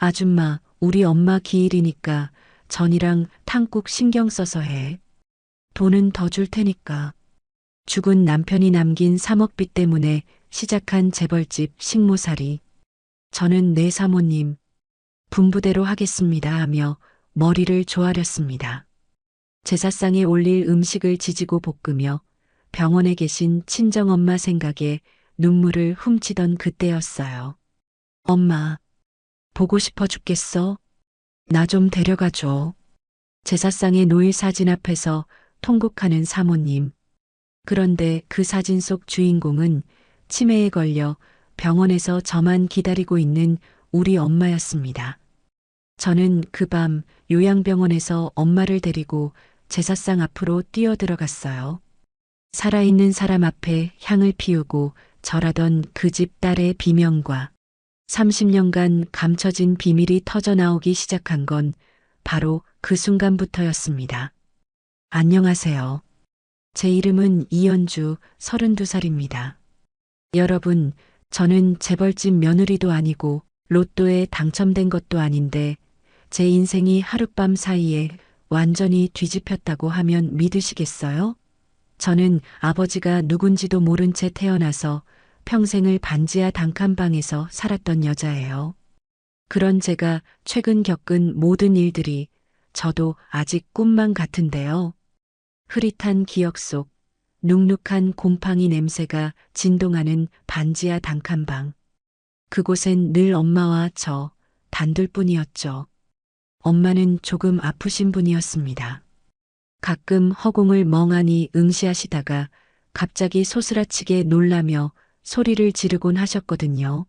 아줌마, 우리 엄마 기일이니까 전이랑 탕국 신경 써서 해. 돈은 더 줄 테니까. 죽은 남편이 남긴 3억비 때문에 시작한 재벌집 식모살이. 저는 내 사모님, 분부대로 하겠습니다 하며 머리를 조아렸습니다. 제사상에 올릴 음식을 지지고 볶으며 병원에 계신 친정엄마 생각에 눈물을 훔치던 그때였어요. 엄마, 보고 싶어 죽겠어? 나 좀 데려가줘. 제사상의 노일 사진 앞에서 통곡하는 사모님. 그런데 그 사진 속 주인공은 치매에 걸려 병원에서 저만 기다리고 있는 우리 엄마였습니다. 저는 그 밤 요양병원에서 엄마를 데리고 제사상 앞으로 뛰어들어갔어요. 살아있는 사람 앞에 향을 피우고 절하던 그 집 딸의 비명과 30년간 감춰진 비밀이 터져나오기 시작한 건 바로 그 순간부터였습니다. 안녕하세요. 제 이름은 이연주 32살입니다. 여러분, 저는 재벌집 며느리도 아니고 로또에 당첨된 것도 아닌데 제 인생이 하룻밤 사이에 완전히 뒤집혔다고 하면 믿으시겠어요? 저는 아버지가 누군지도 모른 채 태어나서 평생을 반지하 단칸방에서 살았던 여자예요. 그런 제가 최근 겪은 모든 일들이 저도 아직 꿈만 같은데요. 흐릿한 기억 속 눅눅한 곰팡이 냄새가 진동하는 반지하 단칸방. 그곳엔 늘 엄마와 저 단둘뿐이었죠. 엄마는 조금 아프신 분이었습니다. 가끔 허공을 멍하니 응시하시다가 갑자기 소스라치게 놀라며 소리를 지르곤 하셨거든요.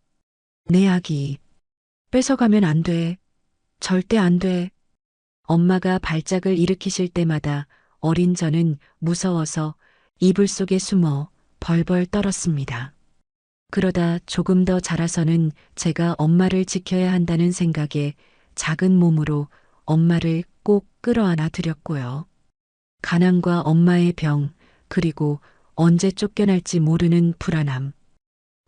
내 아기, 뺏어가면 안 돼. 절대 안 돼. 엄마가 발작을 일으키실 때마다 어린 저는 무서워서 이불 속에 숨어 벌벌 떨었습니다. 그러다 조금 더 자라서는 제가 엄마를 지켜야 한다는 생각에 작은 몸으로 엄마를 꼭 끌어안아 드렸고요. 가난과 엄마의 병, 그리고 언제 쫓겨날지 모르는 불안함.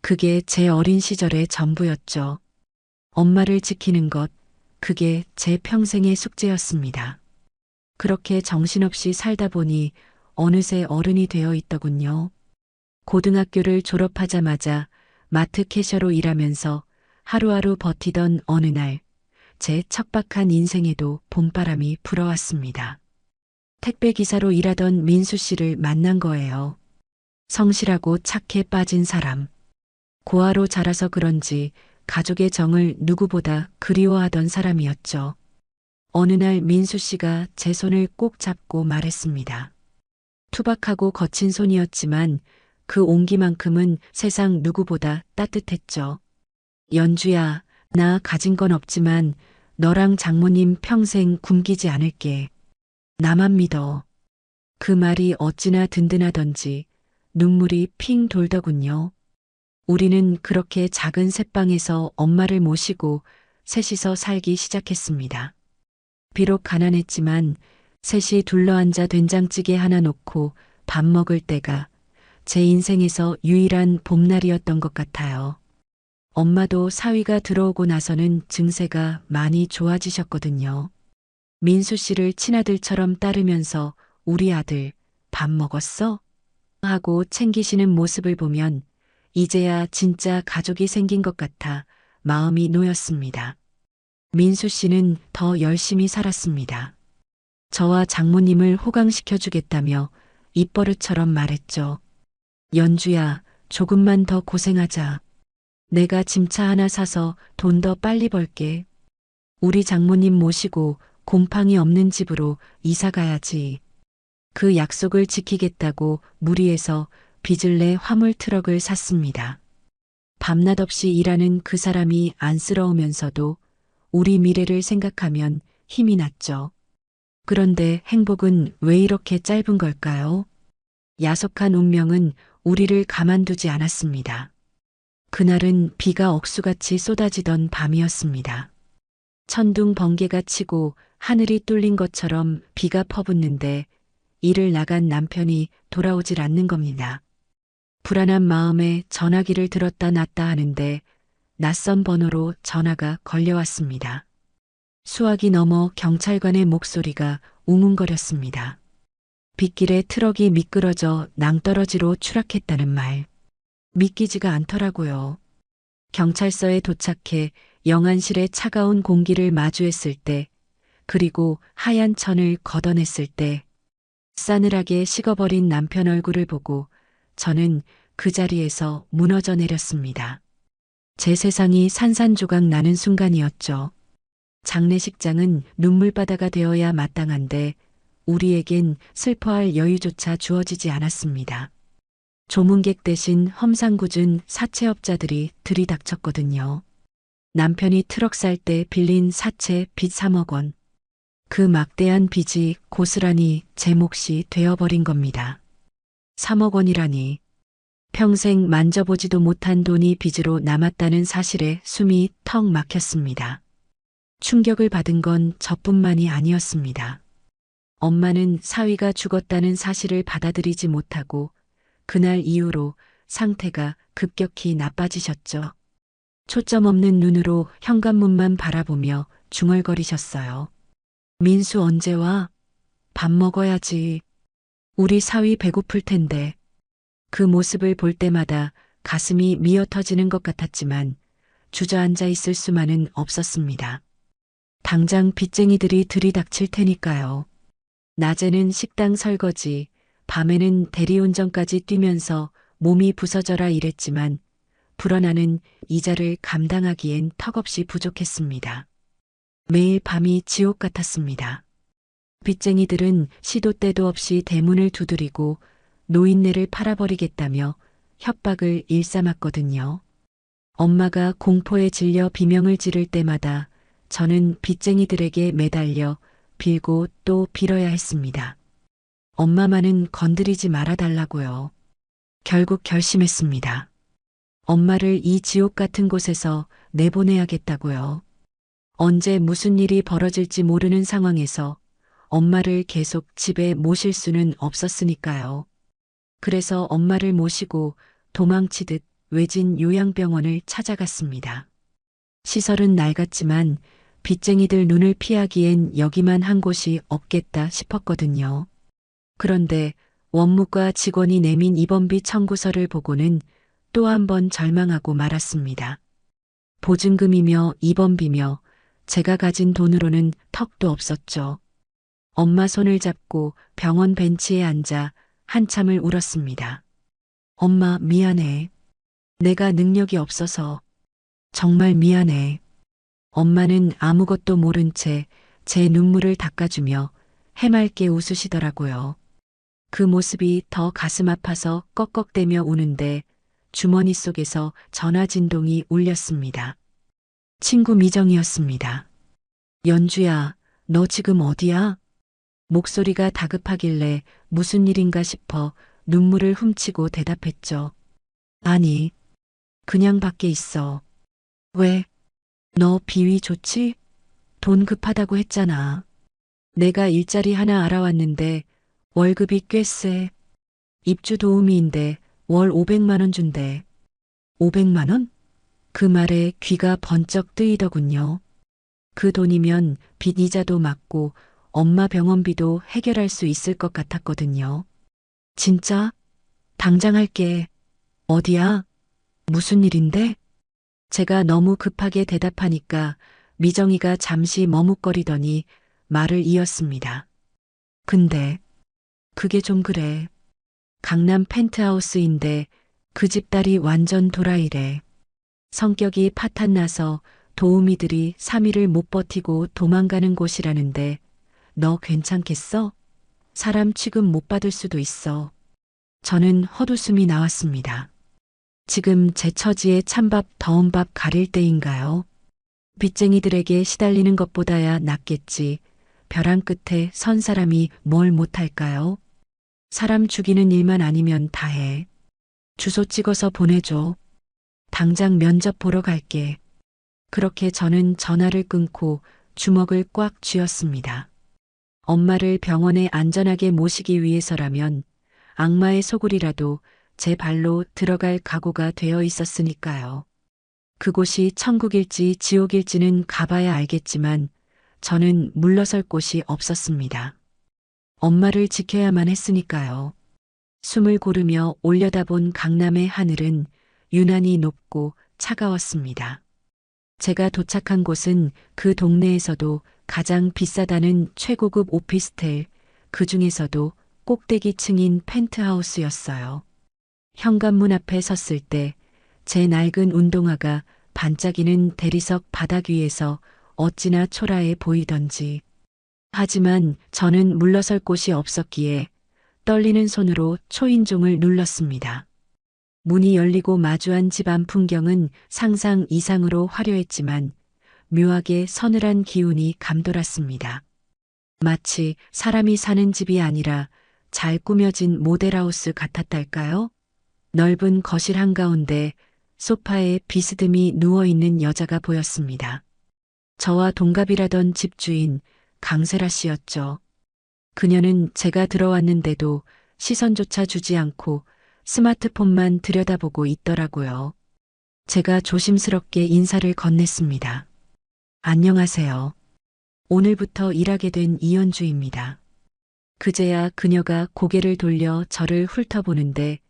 그게 제 어린 시절의 전부였죠. 엄마를 지키는 것, 그게 제 평생의 숙제였습니다. 그렇게 정신없이 살다 보니 어느새 어른이 되어 있더군요. 고등학교를 졸업하자마자 마트 캐셔로 일하면서 하루하루 버티던 어느 날, 제 척박한 인생에도 봄바람이 불어왔습니다. 택배기사로 일하던 민수 씨를 만난 거예요. 성실하고 착해 빠진 사람. 고아로 자라서 그런지 가족의 정을 누구보다 그리워하던 사람이었죠. 어느 날 민수 씨가 제 손을 꼭 잡고 말했습니다. 투박하고 거친 손이었지만 그 온기만큼은 세상 누구보다 따뜻했죠. 연주야, 나 가진 건 없지만 너랑 장모님 평생 굶기지 않을게. 나만 믿어. 그 말이 어찌나 든든하던지 눈물이 핑 돌더군요. 우리는 그렇게 작은 새방에서 엄마를 모시고 셋이서 살기 시작했습니다. 비록 가난했지만 셋이 둘러앉아 된장찌개 하나 놓고 밥 먹을 때가 제 인생에서 유일한 봄날이었던 것 같아요. 엄마도 사위가 들어오고 나서는 증세가 많이 좋아지셨거든요. 민수 씨를 친아들처럼 따르면서 우리 아들 밥 먹었어? 하고 챙기시는 모습을 보면 이제야 진짜 가족이 생긴 것 같아 마음이 놓였습니다. 민수 씨는 더 열심히 살았습니다. 저와 장모님을 호강시켜 주겠다며 입버릇처럼 말했죠. 연주야, 조금만 더 고생하자. 내가 짐차 하나 사서 돈 더 빨리 벌게. 우리 장모님 모시고 곰팡이 없는 집으로 이사 가야지. 그 약속을 지키겠다고 무리해서 빚을 내 화물 트럭을 샀습니다. 밤낮 없이 일하는 그 사람이 안쓰러우면서도 우리 미래를 생각하면 힘이 났죠. 그런데 행복은 왜 이렇게 짧은 걸까요? 야속한 운명은 우리를 가만두지 않았습니다. 그날은 비가 억수같이 쏟아지던 밤이었습니다. 천둥 번개가 치고 하늘이 뚫린 것처럼 비가 퍼붓는데 일을 나간 남편이 돌아오질 않는 겁니다. 불안한 마음에 전화기를 들었다 놨다 하는데 낯선 번호로 전화가 걸려왔습니다. 수화기 너머 경찰관의 목소리가 웅웅거렸습니다. 빗길에 트럭이 미끄러져 낭떠러지로 추락했다는 말. 믿기지가 않더라고요. 경찰서에 도착해 영안실의 차가운 공기를 마주했을 때, 그리고 하얀 천을 걷어냈을 때, 싸늘하게 식어버린 남편 얼굴을 보고 저는 그 자리에서 무너져 내렸습니다. 제 세상이 산산조각 나는 순간이었죠. 장례식장은 눈물바다가 되어야 마땅한데 우리에겐 슬퍼할 여유조차 주어지지 않았습니다. 조문객 대신 험상궂은 사채업자들이 들이닥쳤거든요. 남편이 트럭 살 때 빌린 사채 빚 3억 원. 그 막대한 빚이 고스란히 제 몫이 되어버린 겁니다. 3억 원이라니. 평생 만져보지도 못한 돈이 빚으로 남았다는 사실에 숨이 턱 막혔습니다. 충격을 받은 건 저뿐만이 아니었습니다. 엄마는 사위가 죽었다는 사실을 받아들이지 못하고 그날 이후로 상태가 급격히 나빠지셨죠. 초점 없는 눈으로 현관문만 바라보며 중얼거리셨어요. 민수 언제 와? 밥 먹어야지. 우리 사위 배고플 텐데. 그 모습을 볼 때마다 가슴이 미어 터지는 것 같았지만 주저앉아 있을 수만은 없었습니다. 당장 빚쟁이들이 들이닥칠 테니까요. 낮에는 식당 설거지, 밤에는 대리운전까지 뛰면서 몸이 부서져라 일했지만 불어나는 이자를 감당하기엔 턱없이 부족했습니다. 매일 밤이 지옥 같았습니다. 빚쟁이들은 시도 때도 없이 대문을 두드리고 노인네를 팔아버리겠다며 협박을 일삼았거든요. 엄마가 공포에 질려 비명을 지를 때마다 저는 빚쟁이들에게 매달려 빌고 또 빌어야 했습니다. 엄마만은 건드리지 말아달라고요. 결국 결심했습니다. 엄마를 이 지옥 같은 곳에서 내보내야겠다고요. 언제 무슨 일이 벌어질지 모르는 상황에서 엄마를 계속 집에 모실 수는 없었으니까요. 그래서 엄마를 모시고 도망치듯 외진 요양병원을 찾아갔습니다. 시설은 낡았지만 빚쟁이들 눈을 피하기엔 여기만 한 곳이 없겠다 싶었거든요. 그런데 원무과 직원이 내민 입원비 청구서를 보고는 또 한 번 절망하고 말았습니다. 보증금이며 입원비며 제가 가진 돈으로는 턱도 없었죠. 엄마 손을 잡고 병원 벤치에 앉아 한참을 울었습니다. 엄마 미안해. 내가 능력이 없어서 정말 미안해. 엄마는 아무것도 모른 채 제 눈물을 닦아주며 해맑게 웃으시더라고요. 그 모습이 더 가슴 아파서 꺽꺽대며 우는데 주머니 속에서 전화 진동이 울렸습니다. 친구 미정이었습니다. 연주야, 너 지금 어디야? 목소리가 다급하길래 무슨 일인가 싶어 눈물을 훔치고 대답했죠. 아니, 그냥 밖에 있어. 왜? 너 비위 좋지? 돈 급하다고 했잖아. 내가 일자리 하나 알아왔는데 월급이 꽤 세. 입주 도우미인데 월 500만 원 준대. 500만 원? 그 말에 귀가 번쩍 뜨이더군요. 그 돈이면 빚 이자도 막고 엄마 병원비도 해결할 수 있을 것 같았거든요. 진짜? 당장 할게. 어디야? 무슨 일인데? 제가 너무 급하게 대답하니까 미정이가 잠시 머뭇거리더니 말을 이었습니다. 근데 그게 좀 그래. 강남 펜트하우스인데 그 집 딸이 완전 도라이래. 성격이 파탄나서 도우미들이 3일을 못 버티고 도망가는 곳이라는데 너 괜찮겠어? 사람 취급 못 받을 수도 있어. 저는 헛웃음이 나왔습니다. 지금 제 처지에 찬밥 더운 밥 가릴 때인가요? 빚쟁이들에게 시달리는 것보다야 낫겠지. 벼랑 끝에 선 사람이 뭘 못할까요? 사람 죽이는 일만 아니면 다 해. 주소 찍어서 보내줘. 당장 면접 보러 갈게. 그렇게 저는 전화를 끊고 주먹을 꽉 쥐었습니다. 엄마를 병원에 안전하게 모시기 위해서라면 악마의 소굴이라도 제 발로 들어갈 각오가 되어 있었으니까요. 그곳이 천국일지 지옥일지는 가봐야 알겠지만 저는 물러설 곳이 없었습니다. 엄마를 지켜야만 했으니까요. 숨을 고르며 올려다본 강남의 하늘은 유난히 높고 차가웠습니다. 제가 도착한 곳은 그 동네에서도 가장 비싸다는 최고급 오피스텔, 그 중에서도 꼭대기층인 펜트하우스였어요. 현관문 앞에 섰을 때 제 낡은 운동화가 반짝이는 대리석 바닥 위에서 어찌나 초라해 보이던지. 하지만 저는 물러설 곳이 없었기에 떨리는 손으로 초인종을 눌렀습니다. 문이 열리고 마주한 집 안 풍경은 상상 이상으로 화려했지만 묘하게 서늘한 기운이 감돌았습니다. 마치 사람이 사는 집이 아니라 잘 꾸며진 모델하우스 같았달까요? 넓은 거실 한가운데 소파에 비스듬히 누워있는 여자가 보였습니다. 저와 동갑이라던 집주인 강세라 씨였죠. 그녀는 제가 들어왔는데도 시선조차 주지 않고 스마트폰만 들여다보고 있더라고요. 제가 조심스럽게 인사를 건넸습니다. 안녕하세요. 오늘부터 일하게 된 이현주입니다. 그제야 그녀가 고개를 돌려 저를 훑어보는데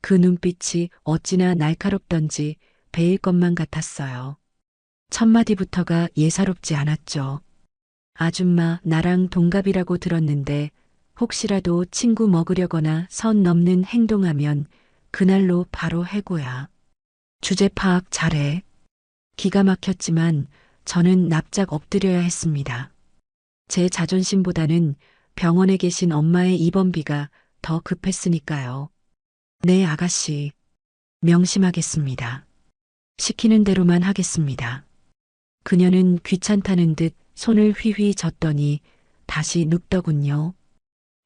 그 눈빛이 어찌나 날카롭던지 베일 것만 같았어요. 첫 마디부터가 예사롭지 않았죠. 아줌마, 나랑 동갑이라고 들었는데 혹시라도 친구 먹으려거나 선 넘는 행동하면 그날로 바로 해고야. 주제 파악 잘해. 기가 막혔지만 저는 납작 엎드려야 했습니다. 제 자존심보다는 병원에 계신 엄마의 입원비가 더 급했으니까요. 네, 아가씨. 명심하겠습니다. 시키는 대로만 하겠습니다. 그녀는 귀찮다는 듯 손을 휘휘 젓더니 다시 눕더군요.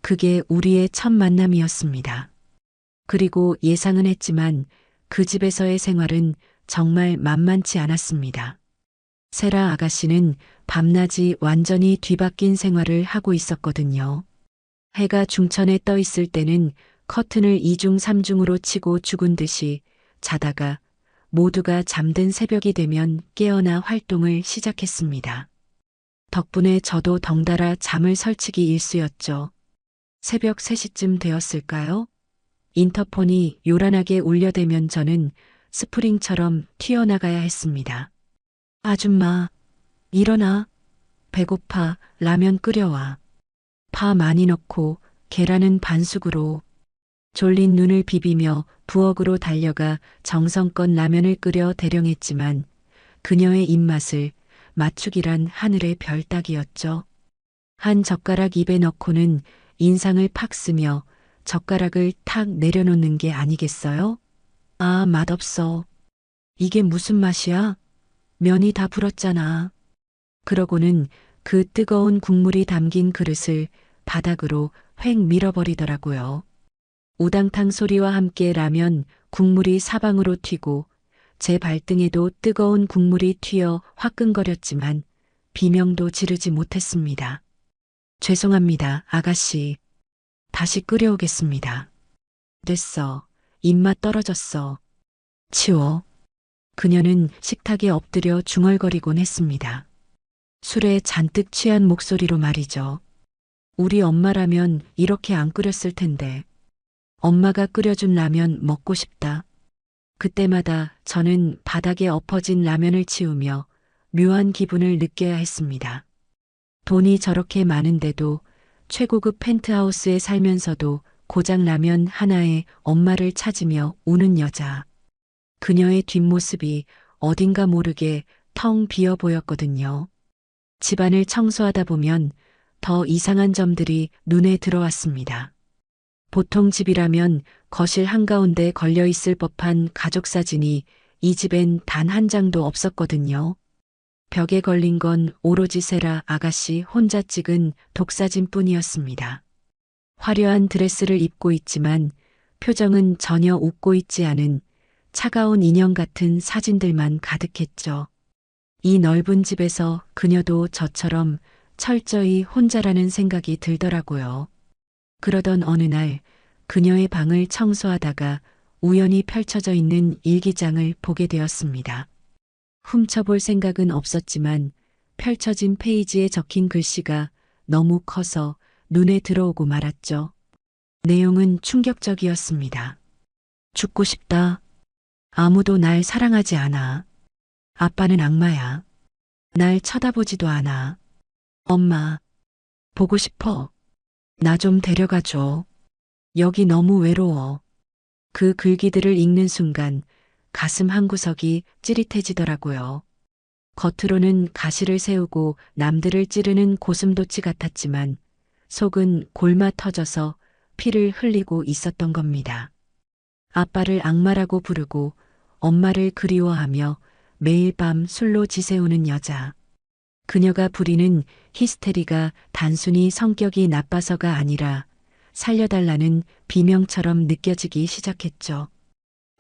그게 우리의 첫 만남이었습니다. 그리고 예상은 했지만 그 집에서의 생활은 정말 만만치 않았습니다. 세라 아가씨는 밤낮이 완전히 뒤바뀐 생활을 하고 있었거든요. 해가 중천에 떠 있을 때는 커튼을 2중 3중으로 치고 죽은 듯이 자다가 모두가 잠든 새벽이 되면 깨어나 활동을 시작했습니다. 덕분에 저도 덩달아 잠을 설치기 일쑤였죠. 새벽 3시쯤 되었을까요? 인터폰이 요란하게 울려대면 저는 스프링처럼 튀어나가야 했습니다. 아줌마, 일어나. 배고파. 라면 끓여와. 파 많이 넣고 계란은 반숙으로. 졸린 눈을 비비며 부엌으로 달려가 정성껏 라면을 끓여 대령했지만 그녀의 입맛을 맞추기란 하늘의 별 따기였죠. 한 젓가락 입에 넣고는 인상을 팍 쓰며 젓가락을 탁 내려놓는 게 아니겠어요? 아, 맛없어. 이게 무슨 맛이야? 면이 다 불었잖아. 그러고는 그 뜨거운 국물이 담긴 그릇을 바닥으로 획 밀어버리더라고요. 우당탕 소리와 함께 라면 국물이 사방으로 튀고 제 발등에도 뜨거운 국물이 튀어 화끈거렸지만 비명도 지르지 못했습니다. 죄송합니다, 아가씨. 다시 끓여오겠습니다. 됐어. 입맛 떨어졌어. 치워. 그녀는 식탁에 엎드려 중얼거리곤 했습니다. 술에 잔뜩 취한 목소리로 말이죠. 우리 엄마라면 이렇게 안 끓였을 텐데. 엄마가 끓여준 라면 먹고 싶다. 그때마다 저는 바닥에 엎어진 라면을 치우며 묘한 기분을 느껴야 했습니다. 돈이 저렇게 많은데도 최고급 펜트하우스에 살면서도 고장 라면 하나에 엄마를 찾으며 우는 여자. 그녀의 뒷모습이 어딘가 모르게 텅 비어 보였거든요. 집안을 청소하다 보면 더 이상한 점들이 눈에 들어왔습니다. 보통 집이라면 거실 한가운데 걸려 있을 법한 가족 사진이 이 집엔 단 한 장도 없었거든요. 벽에 걸린 건 오로지 세라 아가씨 혼자 찍은 독사진 뿐이었습니다. 화려한 드레스를 입고 있지만 표정은 전혀 웃고 있지 않은 차가운 인형 같은 사진들만 가득했죠. 이 넓은 집에서 그녀도 저처럼 철저히 혼자라는 생각이 들더라고요. 그러던 어느 날 그녀의 방을 청소하다가 우연히 펼쳐져 있는 일기장을 보게 되었습니다. 훔쳐볼 생각은 없었지만 펼쳐진 페이지에 적힌 글씨가 너무 커서 눈에 들어오고 말았죠. 내용은 충격적이었습니다. 죽고 싶다. 아무도 날 사랑하지 않아. 아빠는 악마야. 날 쳐다보지도 않아. 엄마, 보고 싶어. 나 좀 데려가줘. 여기 너무 외로워. 그 글귀들을 읽는 순간 가슴 한구석이 찌릿해지더라고요. 겉으로는 가시를 세우고 남들을 찌르는 고슴도치 같았지만 속은 골마 터져서 피를 흘리고 있었던 겁니다. 아빠를 악마라고 부르고 엄마를 그리워하며 매일 밤 술로 지새우는 여자. 그녀가 부리는 히스테리가 단순히 성격이 나빠서가 아니라 살려달라는 비명처럼 느껴지기 시작했죠.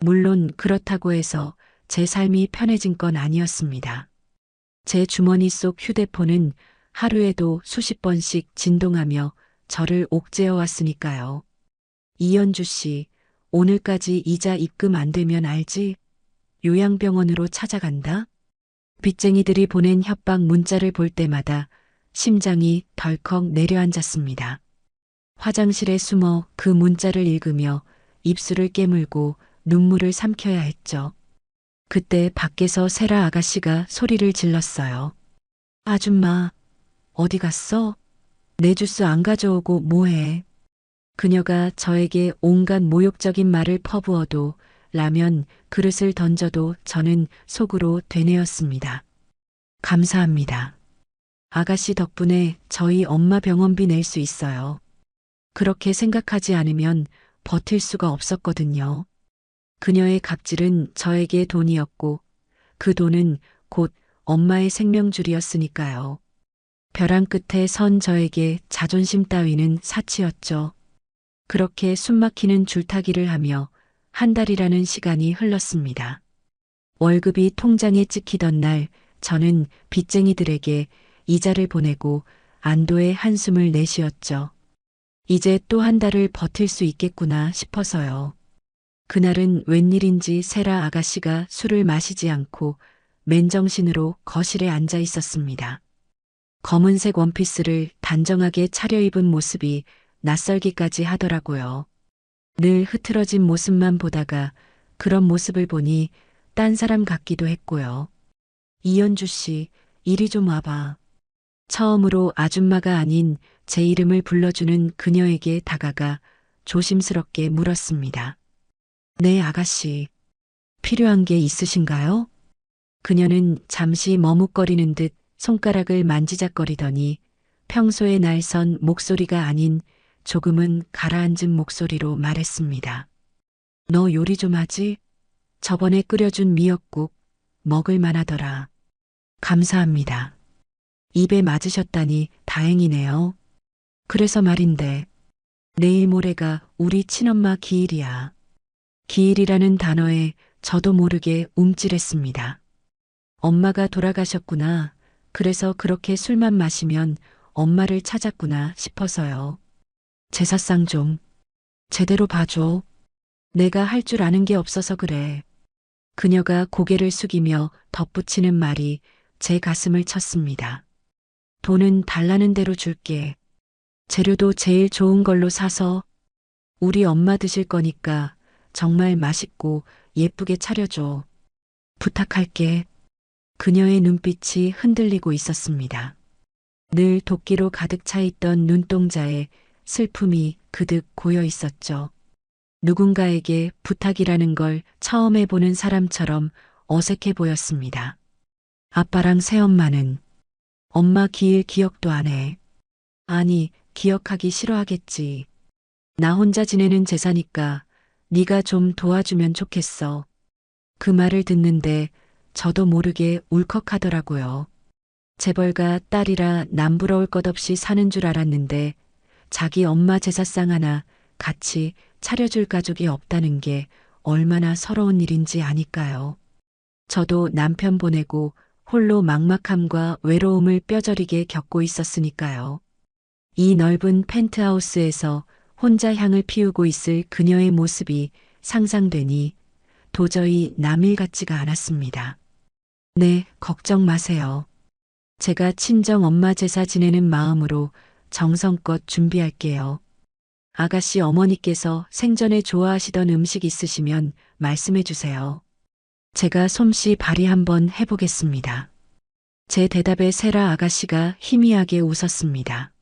물론 그렇다고 해서 제 삶이 편해진 건 아니었습니다. 제 주머니 속 휴대폰은 하루에도 수십 번씩 진동하며 저를 옥죄어 왔으니까요. 이연주 씨, 오늘까지 이자 입금 안 되면 알지? 요양병원으로 찾아간다? 빚쟁이들이 보낸 협박 문자를 볼 때마다 심장이 덜컥 내려앉았습니다. 화장실에 숨어 그 문자를 읽으며 입술을 깨물고 눈물을 삼켜야 했죠. 그때 밖에서 세라 아가씨가 소리를 질렀어요. 아줌마, 어디 갔어? 내 주스 안 가져오고 뭐해? 그녀가 저에게 온갖 모욕적인 말을 퍼부어도 라면 그릇을 던져도 저는 속으로 되뇌었습니다. 감사합니다. 아가씨 덕분에 저희 엄마 병원비 낼 수 있어요. 그렇게 생각하지 않으면 버틸 수가 없었거든요. 그녀의 갑질은 저에게 돈이었고 그 돈은 곧 엄마의 생명줄이었으니까요. 벼랑 끝에 선 저에게 자존심 따위는 사치였죠. 그렇게 숨막히는 줄타기를 하며 한 달이라는 시간이 흘렀습니다. 월급이 통장에 찍히던 날 저는 빚쟁이들에게 이자를 보내고 안도의 한숨을 내쉬었죠. 이제 또 한 달을 버틸 수 있겠구나 싶어서요. 그날은 웬일인지 세라 아가씨가 술을 마시지 않고 맨정신으로 거실에 앉아 있었습니다. 검은색 원피스를 단정하게 차려입은 모습이 낯설기까지 하더라고요. 늘 흐트러진 모습만 보다가 그런 모습을 보니 딴 사람 같기도 했고요. 이연주 씨, 이리 좀 와봐. 처음으로 아줌마가 아닌 제 이름을 불러주는 그녀에게 다가가 조심스럽게 물었습니다. 네, 아가씨. 필요한 게 있으신가요? 그녀는 잠시 머뭇거리는 듯 손가락을 만지작거리더니 평소의 날선 목소리가 아닌 조금은 가라앉은 목소리로 말했습니다. 너 요리 좀 하지? 저번에 끓여준 미역국 먹을 만하더라. 감사합니다. 입에 맞으셨다니 다행이네요. 그래서 말인데 내일 모레가 우리 친엄마 기일이야. 기일이라는 단어에 저도 모르게 움찔했습니다. 엄마가 돌아가셨구나. 그래서 그렇게 술만 마시면 엄마를 찾았구나 싶어서요. 제사상 좀 제대로 봐줘. 내가 할 줄 아는 게 없어서 그래. 그녀가 고개를 숙이며 덧붙이는 말이 제 가슴을 쳤습니다. 돈은 달라는 대로 줄게. 재료도 제일 좋은 걸로 사서 우리 엄마 드실 거니까 정말 맛있고 예쁘게 차려줘. 부탁할게. 그녀의 눈빛이 흔들리고 있었습니다. 늘 도끼로 가득 차 있던 눈동자에 슬픔이 그득 고여 있었죠. 누군가에게 부탁이라는 걸 처음 해보는 사람처럼 어색해 보였습니다. 아빠랑 새엄마는 엄마 기일 기억도 안 해. 아니, 기억하기 싫어하겠지. 나 혼자 지내는 제사니까 네가 좀 도와주면 좋겠어. 그 말을 듣는데 저도 모르게 울컥하더라고요. 재벌가 딸이라 남부러울 것 없이 사는 줄 알았는데 자기 엄마 제사상 하나 같이 차려줄 가족이 없다는 게 얼마나 서러운 일인지 아니까요. 저도 남편 보내고 홀로 막막함과 외로움을 뼈저리게 겪고 있었으니까요. 이 넓은 펜트하우스에서 혼자 향을 피우고 있을 그녀의 모습이 상상되니 도저히 남일 같지가 않았습니다. 네, 걱정 마세요. 제가 친정 엄마 제사 지내는 마음으로 정성껏 준비할게요. 아가씨 어머니께서 생전에 좋아하시던 음식 있으시면 말씀해 주세요. 제가 솜씨 발휘 한번 해보겠습니다. 제 대답에 세라 아가씨가 희미하게 웃었습니다.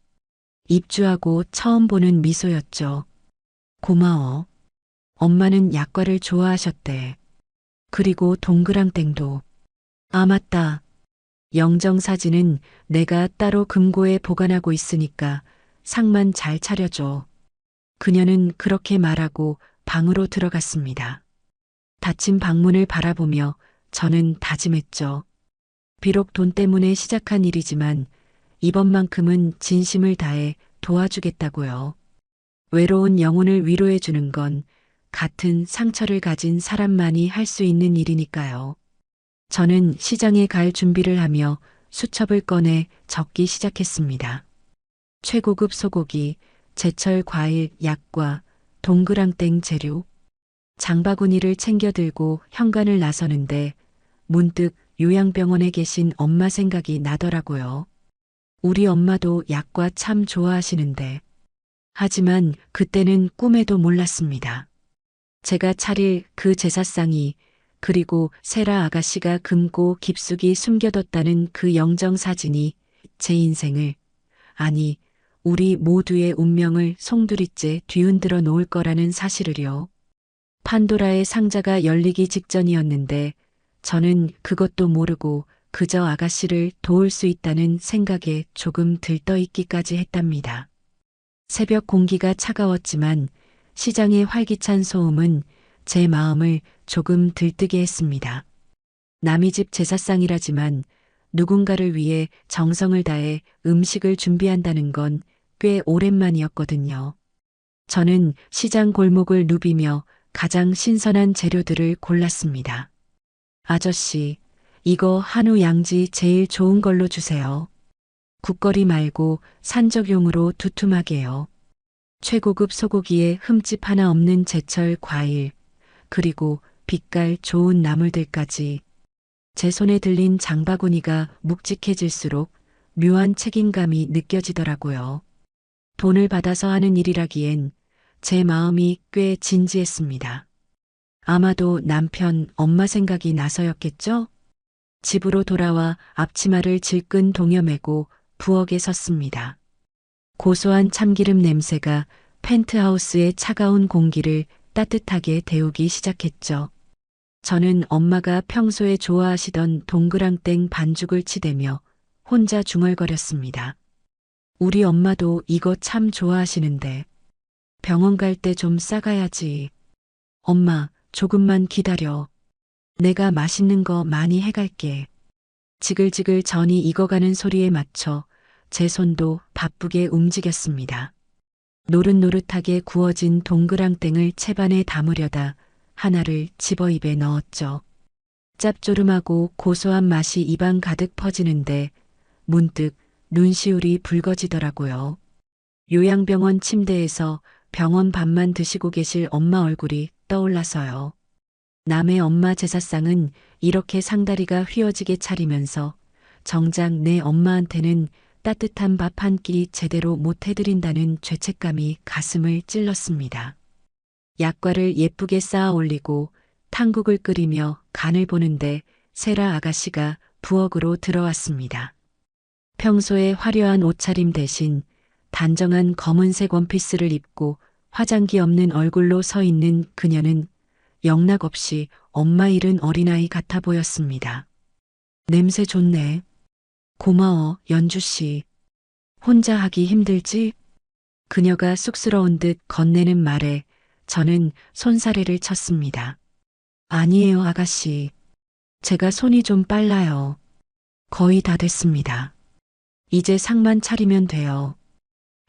입주하고 처음 보는 미소였죠. 고마워. 엄마는 약과를 좋아하셨대. 그리고 동그랑땡도. 아, 맞다. 영정 사진은 내가 따로 금고에 보관하고 있으니까 상만 잘 차려줘. 그녀는 그렇게 말하고 방으로 들어갔습니다. 닫힌 방문을 바라보며 저는 다짐했죠. 비록 돈 때문에 시작한 일이지만 이번만큼은 진심을 다해 도와주겠다고요. 외로운 영혼을 위로해 주는 건 같은 상처를 가진 사람만이 할 수 있는 일이니까요. 저는 시장에 갈 준비를 하며 수첩을 꺼내 적기 시작했습니다. 최고급 소고기, 제철 과일, 약과, 동그랑땡 재료. 장바구니를 챙겨 들고 현관을 나서는데 문득 요양병원에 계신 엄마 생각이 나더라고요. 우리 엄마도 약과 참 좋아하시는데. 하지만 그때는 꿈에도 몰랐습니다. 제가 차릴 그 제사상이 그리고 세라 아가씨가 금고 깊숙이 숨겨뒀다는 그 영정 사진이 제 인생을, 아니 우리 모두의 운명을 송두리째 뒤흔들어 놓을 거라는 사실을요. 판도라의 상자가 열리기 직전이었는데 저는 그것도 모르고 그저 아가씨를 도울 수 있다는 생각에 조금 들떠있기까지 했답니다. 새벽 공기가 차가웠지만 시장의 활기찬 소음은 제 마음을 조금 들뜨게 했습니다. 남의 집 제사상이라지만 누군가를 위해 정성을 다해 음식을 준비한다는 건 꽤 오랜만이었거든요. 저는 시장 골목을 누비며 가장 신선한 재료들을 골랐습니다. 아저씨, 이거 한우 양지 제일 좋은 걸로 주세요. 국거리 말고 산적용으로 두툼하게요. 최고급 소고기에 흠집 하나 없는 제철 과일, 그리고 빛깔 좋은 나물들까지. 제 손에 들린 장바구니가 묵직해질수록 묘한 책임감이 느껴지더라고요. 돈을 받아서 하는 일이라기엔 제 마음이 꽤 진지했습니다. 아마도 남편, 엄마 생각이 나서였겠죠? 집으로 돌아와 앞치마를 질끈 동여매고 부엌에 섰습니다. 고소한 참기름 냄새가 펜트하우스의 차가운 공기를 따뜻하게 데우기 시작했죠. 저는 엄마가 평소에 좋아하시던 동그랑땡 반죽을 치대며 혼자 중얼거렸습니다. 우리 엄마도 이거 참 좋아하시는데 병원 갈 때 좀 싸가야지. 엄마, 조금만 기다려. 내가 맛있는 거 많이 해갈게. 지글지글 전이 익어가는 소리에 맞춰 제 손도 바쁘게 움직였습니다. 노릇노릇하게 구워진 동그랑땡을 채반에 담으려다 하나를 집어 입에 넣었죠. 짭조름하고 고소한 맛이 입안 가득 퍼지는데 문득 눈시울이 붉어지더라고요. 요양병원 침대에서 병원 밥만 드시고 계실 엄마 얼굴이 떠올라서요. 남의 엄마 제사상은 이렇게 상다리가 휘어지게 차리면서 정작 내 엄마한테는 따뜻한 밥 한 끼 제대로 못 해드린다는 죄책감이 가슴을 찔렀습니다. 약과를 예쁘게 쌓아 올리고 탕국을 끓이며 간을 보는데 세라 아가씨가 부엌으로 들어왔습니다. 평소에 화려한 옷차림 대신 단정한 검은색 원피스를 입고 화장기 없는 얼굴로 서 있는 그녀는 영락없이 엄마 잃은 어린아이 같아 보였습니다. 냄새 좋네. 고마워, 연주씨. 혼자 하기 힘들지? 그녀가 쑥스러운 듯 건네는 말에 저는 손사래를 쳤습니다. 아니에요, 아가씨. 제가 손이 좀 빨라요. 거의 다 됐습니다. 이제 상만 차리면 돼요.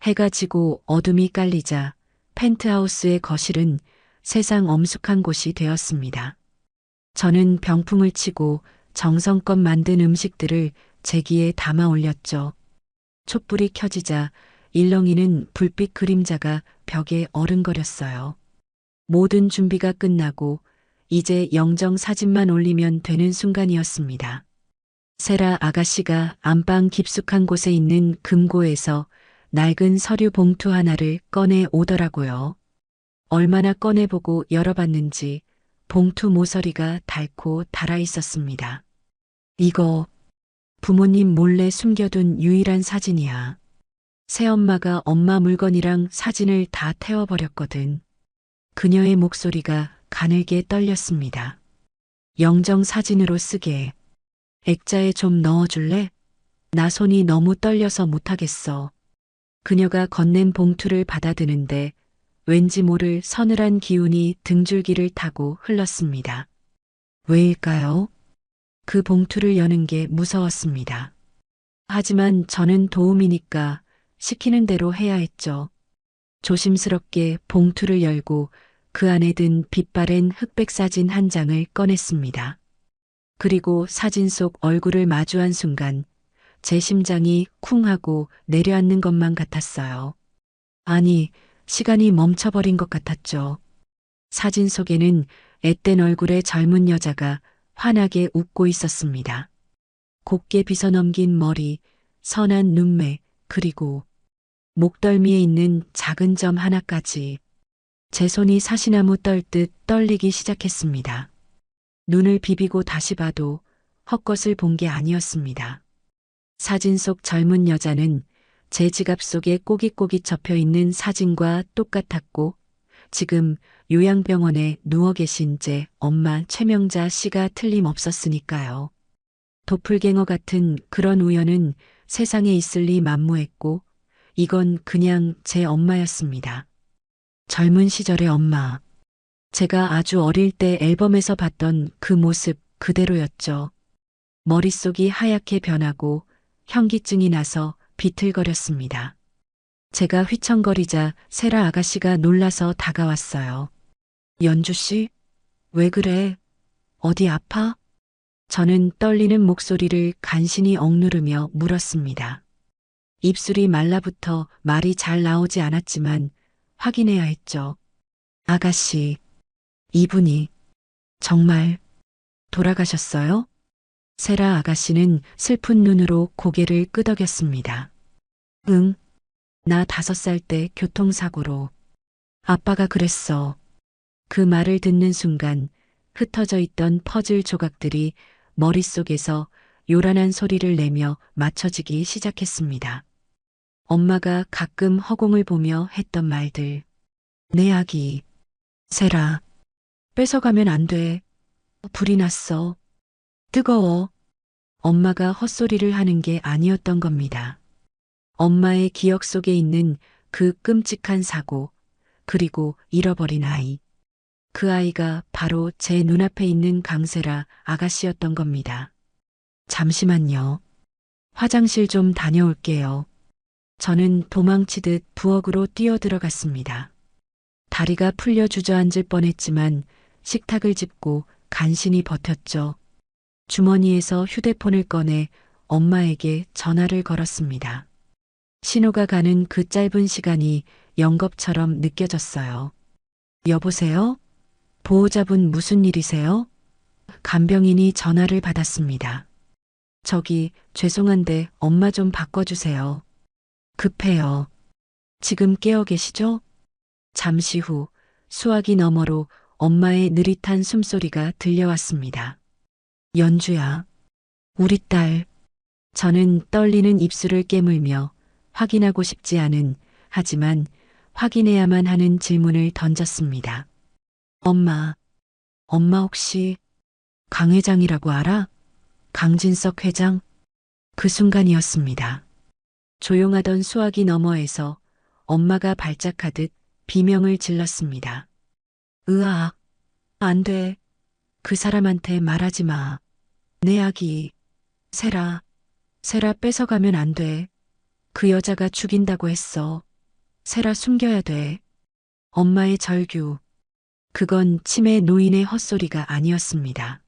해가 지고 어둠이 깔리자 펜트하우스의 거실은 세상 엄숙한 곳이 되었습니다. 저는 병풍을 치고 정성껏 만든 음식들을 제기에 담아 올렸죠. 촛불이 켜지자 일렁이는 불빛 그림자가 벽에 어른거렸어요. 모든 준비가 끝나고 이제 영정 사진만 올리면 되는 순간이었습니다. 세라 아가씨가 안방 깊숙한 곳에 있는 금고에서 낡은 서류 봉투 하나를 꺼내 오더라고요. 얼마나 꺼내보고 열어봤는지 봉투 모서리가 닳고 닳아 있었습니다. 이거 부모님 몰래 숨겨둔 유일한 사진이야. 새엄마가 엄마 물건이랑 사진을 다 태워버렸거든. 그녀의 목소리가 가늘게 떨렸습니다. 영정 사진으로 쓰게. 액자에 좀 넣어줄래? 나 손이 너무 떨려서 못하겠어. 그녀가 건넨 봉투를 받아드는데 왠지 모를 서늘한 기운이 등줄기를 타고 흘렀습니다. 왜일까요? 그 봉투를 여는 게 무서웠습니다. 하지만 저는 도움이니까 시키는 대로 해야 했죠. 조심스럽게 봉투를 열고 그 안에 든 빛바랜 흑백 사진 한 장을 꺼냈습니다. 그리고 사진 속 얼굴을 마주한 순간 제 심장이 쿵 하고 내려앉는 것만 같았어요. 아니, 시간이 멈춰버린 것 같았죠. 사진 속에는 앳된 얼굴의 젊은 여자가 환하게 웃고 있었습니다. 곱게 빗어넘긴 머리, 선한 눈매, 그리고 목덜미에 있는 작은 점 하나까지 제 손이 사시나무 떨듯 떨리기 시작했습니다. 눈을 비비고 다시 봐도 헛것을 본 게 아니었습니다. 사진 속 젊은 여자는 제 지갑 속에 꼬깃꼬깃 접혀 있는 사진과 똑같았고 지금 요양병원에 누워 계신 제 엄마 최명자 씨가 틀림없었으니까요. 도플갱어 같은 그런 우연은 세상에 있을 리 만무했고 이건 그냥 제 엄마였습니다. 젊은 시절의 엄마. 제가 아주 어릴 때 앨범에서 봤던 그 모습 그대로였죠. 머릿속이 하얗게 변하고 현기증이 나서 비틀거렸습니다. 제가 휘청거리자 세라 아가씨가 놀라서 다가왔어요. 연주 씨? 왜 그래? 어디 아파? 저는 떨리는 목소리를 간신히 억누르며 물었습니다. 입술이 말라붙어 말이 잘 나오지 않았지만 확인해야 했죠. 아가씨, 이분이 정말 돌아가셨어요? 세라 아가씨는 슬픈 눈으로 고개를 끄덕였습니다. 응, 나 5살 때 교통사고로. 아빠가 그랬어. 그 말을 듣는 순간 흩어져 있던 퍼즐 조각들이 머릿속에서 요란한 소리를 내며 맞춰지기 시작했습니다. 엄마가 가끔 허공을 보며 했던 말들. 내 아기, 세라, 뺏어가면 안 돼. 불이 났어. 뜨거워. 엄마가 헛소리를 하는 게 아니었던 겁니다. 엄마의 기억 속에 있는 그 끔찍한 사고, 그리고 잃어버린 아이. 그 아이가 바로 제 눈앞에 있는 강세라 아가씨였던 겁니다. 잠시만요. 화장실 좀 다녀올게요. 저는 도망치듯 부엌으로 뛰어들어갔습니다. 다리가 풀려 주저앉을 뻔했지만 식탁을 짚고 간신히 버텼죠. 주머니에서 휴대폰을 꺼내 엄마에게 전화를 걸었습니다. 신호가 가는 그 짧은 시간이 영겁처럼 느껴졌어요. 여보세요? 보호자분 무슨 일이세요? 간병인이 전화를 받았습니다. 저기 죄송한데 엄마 좀 바꿔주세요. 급해요. 지금 깨어 계시죠? 잠시 후 수화기 너머로 엄마의 느릿한 숨소리가 들려왔습니다. 연주야, 우리 딸. 저는 떨리는 입술을 깨물며 확인하고 싶지 않은, 하지만 확인해야만 하는 질문을 던졌습니다. 엄마, 엄마 혹시 강 회장이라고 알아? 강진석 회장? 그 순간이었습니다. 조용하던 수화기 너머에서 엄마가 발작하듯 비명을 질렀습니다. 으악, 안 돼. 그 사람한테 말하지 마. 내 아기, 세라, 세라 뺏어가면 안 돼. 그 여자가 죽인다고 했어. 세라 숨겨야 돼. 엄마의 절규. 그건 치매 노인의 헛소리가 아니었습니다.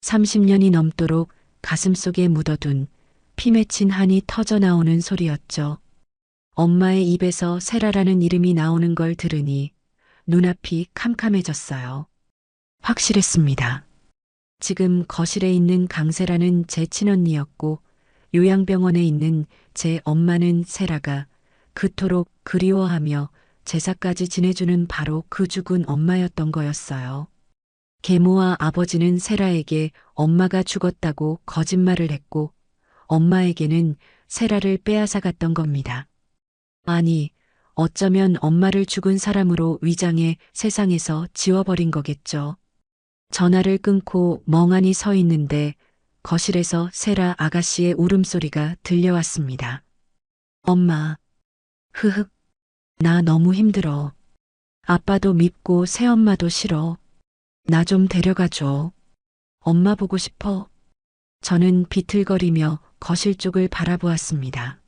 30년이 넘도록 가슴속에 묻어둔 피 맺힌 한이 터져 나오는 소리였죠. 엄마의 입에서 세라라는 이름이 나오는 걸 들으니 눈앞이 캄캄해졌어요. 확실했습니다. 지금 거실에 있는 강세라는 제 친언니였고 요양병원에 있는 제 엄마는 세라가 그토록 그리워하며 제사까지 지내주는 바로 그 죽은 엄마였던 거였어요. 계모와 아버지는 세라에게 엄마가 죽었다고 거짓말을 했고 엄마에게는 세라를 빼앗아 갔던 겁니다. 아니, 어쩌면 엄마를 죽은 사람으로 위장해 세상에서 지워버린 거겠죠. 전화를 끊고 멍하니 서 있는데 거실에서 세라 아가씨의 울음소리가 들려왔습니다. 엄마, 흐흑, 나 너무 힘들어. 아빠도 밉고 새엄마도 싫어. 나 좀 데려가줘. 엄마 보고 싶어. 저는 비틀거리며 거실 쪽을 바라보았습니다.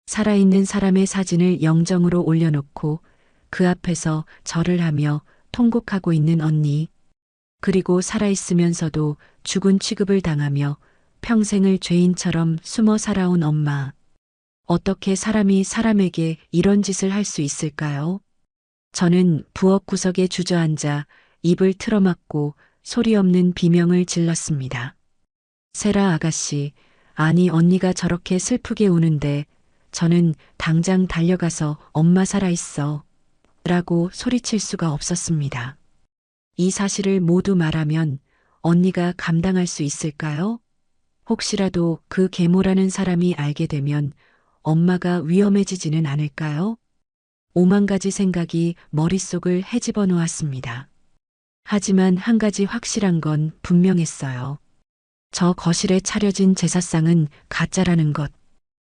살아있는 사람의 사진을 영정으로 올려놓고 그 앞에서 절을 하며 통곡하고 있는 언니. 그리고 살아있으면서도 죽은 취급을 당하며 평생을 죄인처럼 숨어 살아온 엄마. 어떻게 사람이 사람에게 이런 짓을 할 수 있을까요? 저는 부엌 구석에 주저앉아 입을 틀어막고 소리 없는 비명을 질렀습니다. 세라 아가씨, 아니 언니가 저렇게 슬프게 우는데 저는 당장 달려가서 엄마 살아있어. 라고 소리칠 수가 없었습니다. 이 사실을 모두 말하면 언니가 감당할 수 있을까요? 혹시라도 그 계모라는 사람이 알게 되면 엄마가 위험해지지는 않을까요? 오만 가지 생각이 머릿속을 헤집어 놓았습니다. 하지만 한 가지 확실한 건 분명했어요. 저 거실에 차려진 제사상은 가짜라는 것.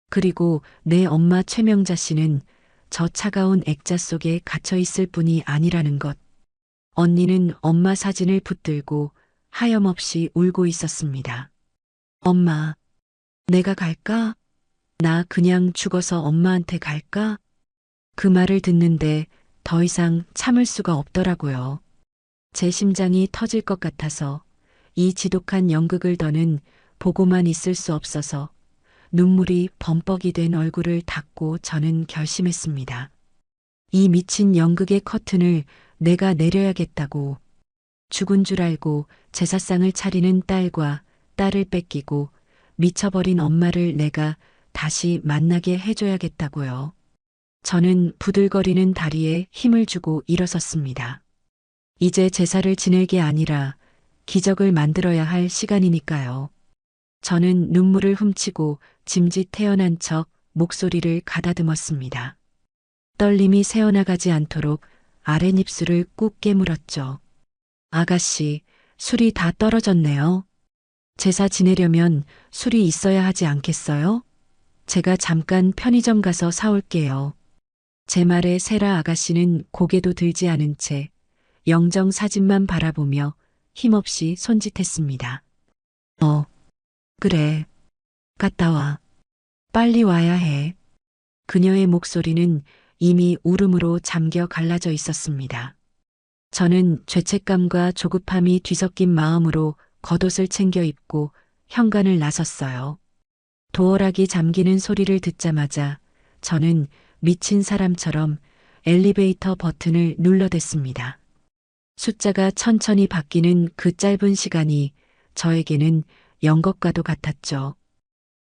그리고 내 엄마 최명자 씨는 저 차가운 액자 속에 갇혀 있을 뿐이 아니라는 것. 언니는 엄마 사진을 붙들고 하염없이 울고 있었습니다. 엄마, 내가 갈까? 나 그냥 죽어서 엄마한테 갈까? 그 말을 듣는데 더 이상 참을 수가 없더라고요. 제 심장이 터질 것 같아서 이 지독한 연극을 더는 보고만 있을 수 없어서 눈물이 범벅이 된 얼굴을 닦고 저는 결심했습니다. 이 미친 연극의 커튼을 내가 내려야겠다고. 죽은 줄 알고 제사상을 차리는 딸과 딸을 뺏기고 미쳐버린 엄마를 내가 다시 만나게 해줘야겠다고요. 저는 부들거리는 다리에 힘을 주고 일어섰습니다. 이제 제사를 지낼 게 아니라 기적을 만들어야 할 시간이니까요. 저는 눈물을 훔치고 짐짓 태어난 척 목소리를 가다듬었습니다. 떨림이 새어나가지 않도록 아랫입술을 꾹 깨물었죠. 아가씨, 술이 다 떨어졌네요. 제사 지내려면 술이 있어야 하지 않겠어요? 제가 잠깐 편의점 가서 사올게요. 제 말에 세라 아가씨는 고개도 들지 않은 채 영정 사진만 바라보며 힘없이 손짓했습니다. 그래. 갔다 와. 빨리 와야 해. 그녀의 목소리는 이미 울음으로 잠겨 갈라져 있었습니다. 저는 죄책감과 조급함이 뒤섞인 마음으로 겉옷을 챙겨 입고 현관을 나섰어요. 도어락이 잠기는 소리를 듣자마자 저는 미친 사람처럼 엘리베이터 버튼을 눌러댔습니다. 숫자가 천천히 바뀌는 그 짧은 시간이 저에게는 연극과도 같았죠.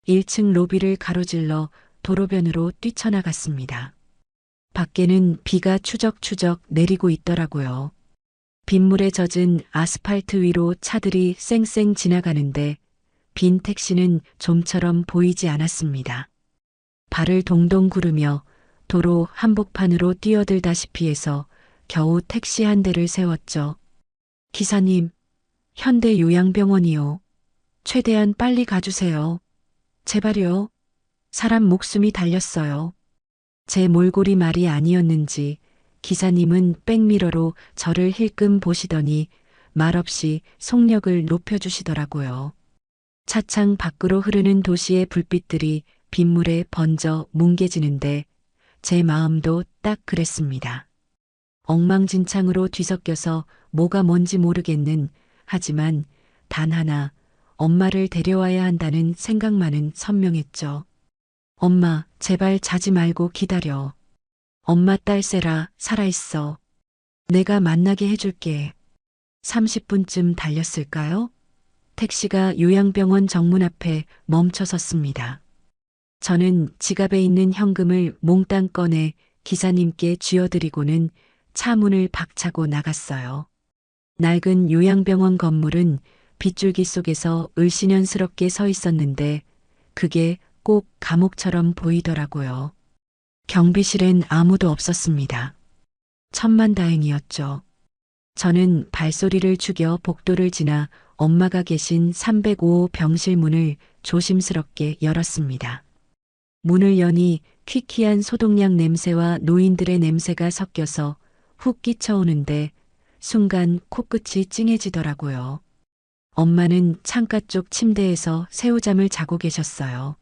1층 로비를 가로질러 도로변으로 뛰쳐나갔습니다. 밖에는 비가 추적추적 내리고 있더라고요. 빗물에 젖은 아스팔트 위로 차들이 쌩쌩 지나가는데 빈 택시는 좀처럼 보이지 않았습니다. 발을 동동 구르며 도로 한복판으로 뛰어들다시피 해서 겨우 택시 한 대를 세웠죠. 기사님, 현대 요양병원이요. 최대한 빨리 가주세요. 제발요. 사람 목숨이 달렸어요. 제 몰골이 말이 아니었는지 기사님은 백미러로 저를 힐끔 보시더니 말없이 속력을 높여주시더라고요. 차창 밖으로 흐르는 도시의 불빛들이 빗물에 번져 뭉개지는데 제 마음도 딱 그랬습니다. 엉망진창으로 뒤섞여서 뭐가 뭔지 모르겠는 하지만 단 하나 엄마를 데려와야 한다는 생각만은 선명했죠. 엄마, 제발 자지 말고 기다려. 엄마 딸 세라 살아있어. 내가 만나게 해줄게. 30분쯤 달렸을까요? 택시가 요양병원 정문 앞에 멈춰 섰습니다. 저는 지갑에 있는 현금을 몽땅 꺼내 기사님께 쥐어드리고는 차 문을 박차고 나갔어요. 낡은 요양병원 건물은 빗줄기 속에서 을씨년스럽게 서 있었는데 그게 꼭 감옥처럼 보이더라고요. 경비실엔 아무도 없었습니다. 천만다행이었죠. 저는 발소리를 죽여 복도를 지나 엄마가 계신 305호 병실 문을 조심스럽게 열었습니다. 문을 여니 퀴퀴한 소독약 냄새와 노인들의 냄새가 섞여서 훅 끼쳐오는데 순간 코끝이 찡해지더라고요. 엄마는 창가 쪽 침대에서 새우잠을 자고 계셨어요.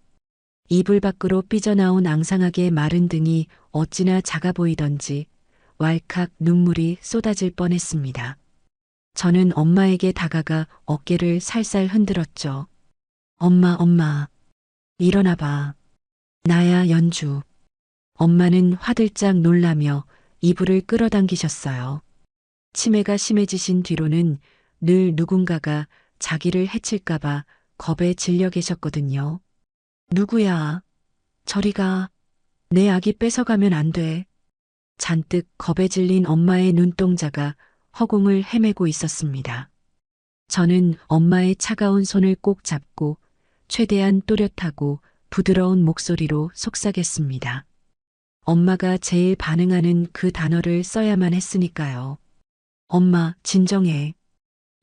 이불 밖으로 삐져나온 앙상하게 마른 등이 어찌나 작아 보이던지 왈칵 눈물이 쏟아질 뻔했습니다. 저는 엄마에게 다가가 어깨를 살살 흔들었죠. 엄마, 일어나 봐. 나야 연주. 엄마는 화들짝 놀라며 이불을 끌어당기셨어요. 치매가 심해지신 뒤로는 늘 누군가가 자기를 해칠까봐 겁에 질려 계셨거든요. 누구야? 저리 가. 내 아기 뺏어가면 안 돼. 잔뜩 겁에 질린 엄마의 눈동자가 허공을 헤매고 있었습니다. 저는 엄마의 차가운 손을 꼭 잡고 최대한 또렷하고 부드러운 목소리로 속삭였습니다. 엄마가 제일 반응하는 그 단어를 써야만 했으니까요. 엄마, 진정해.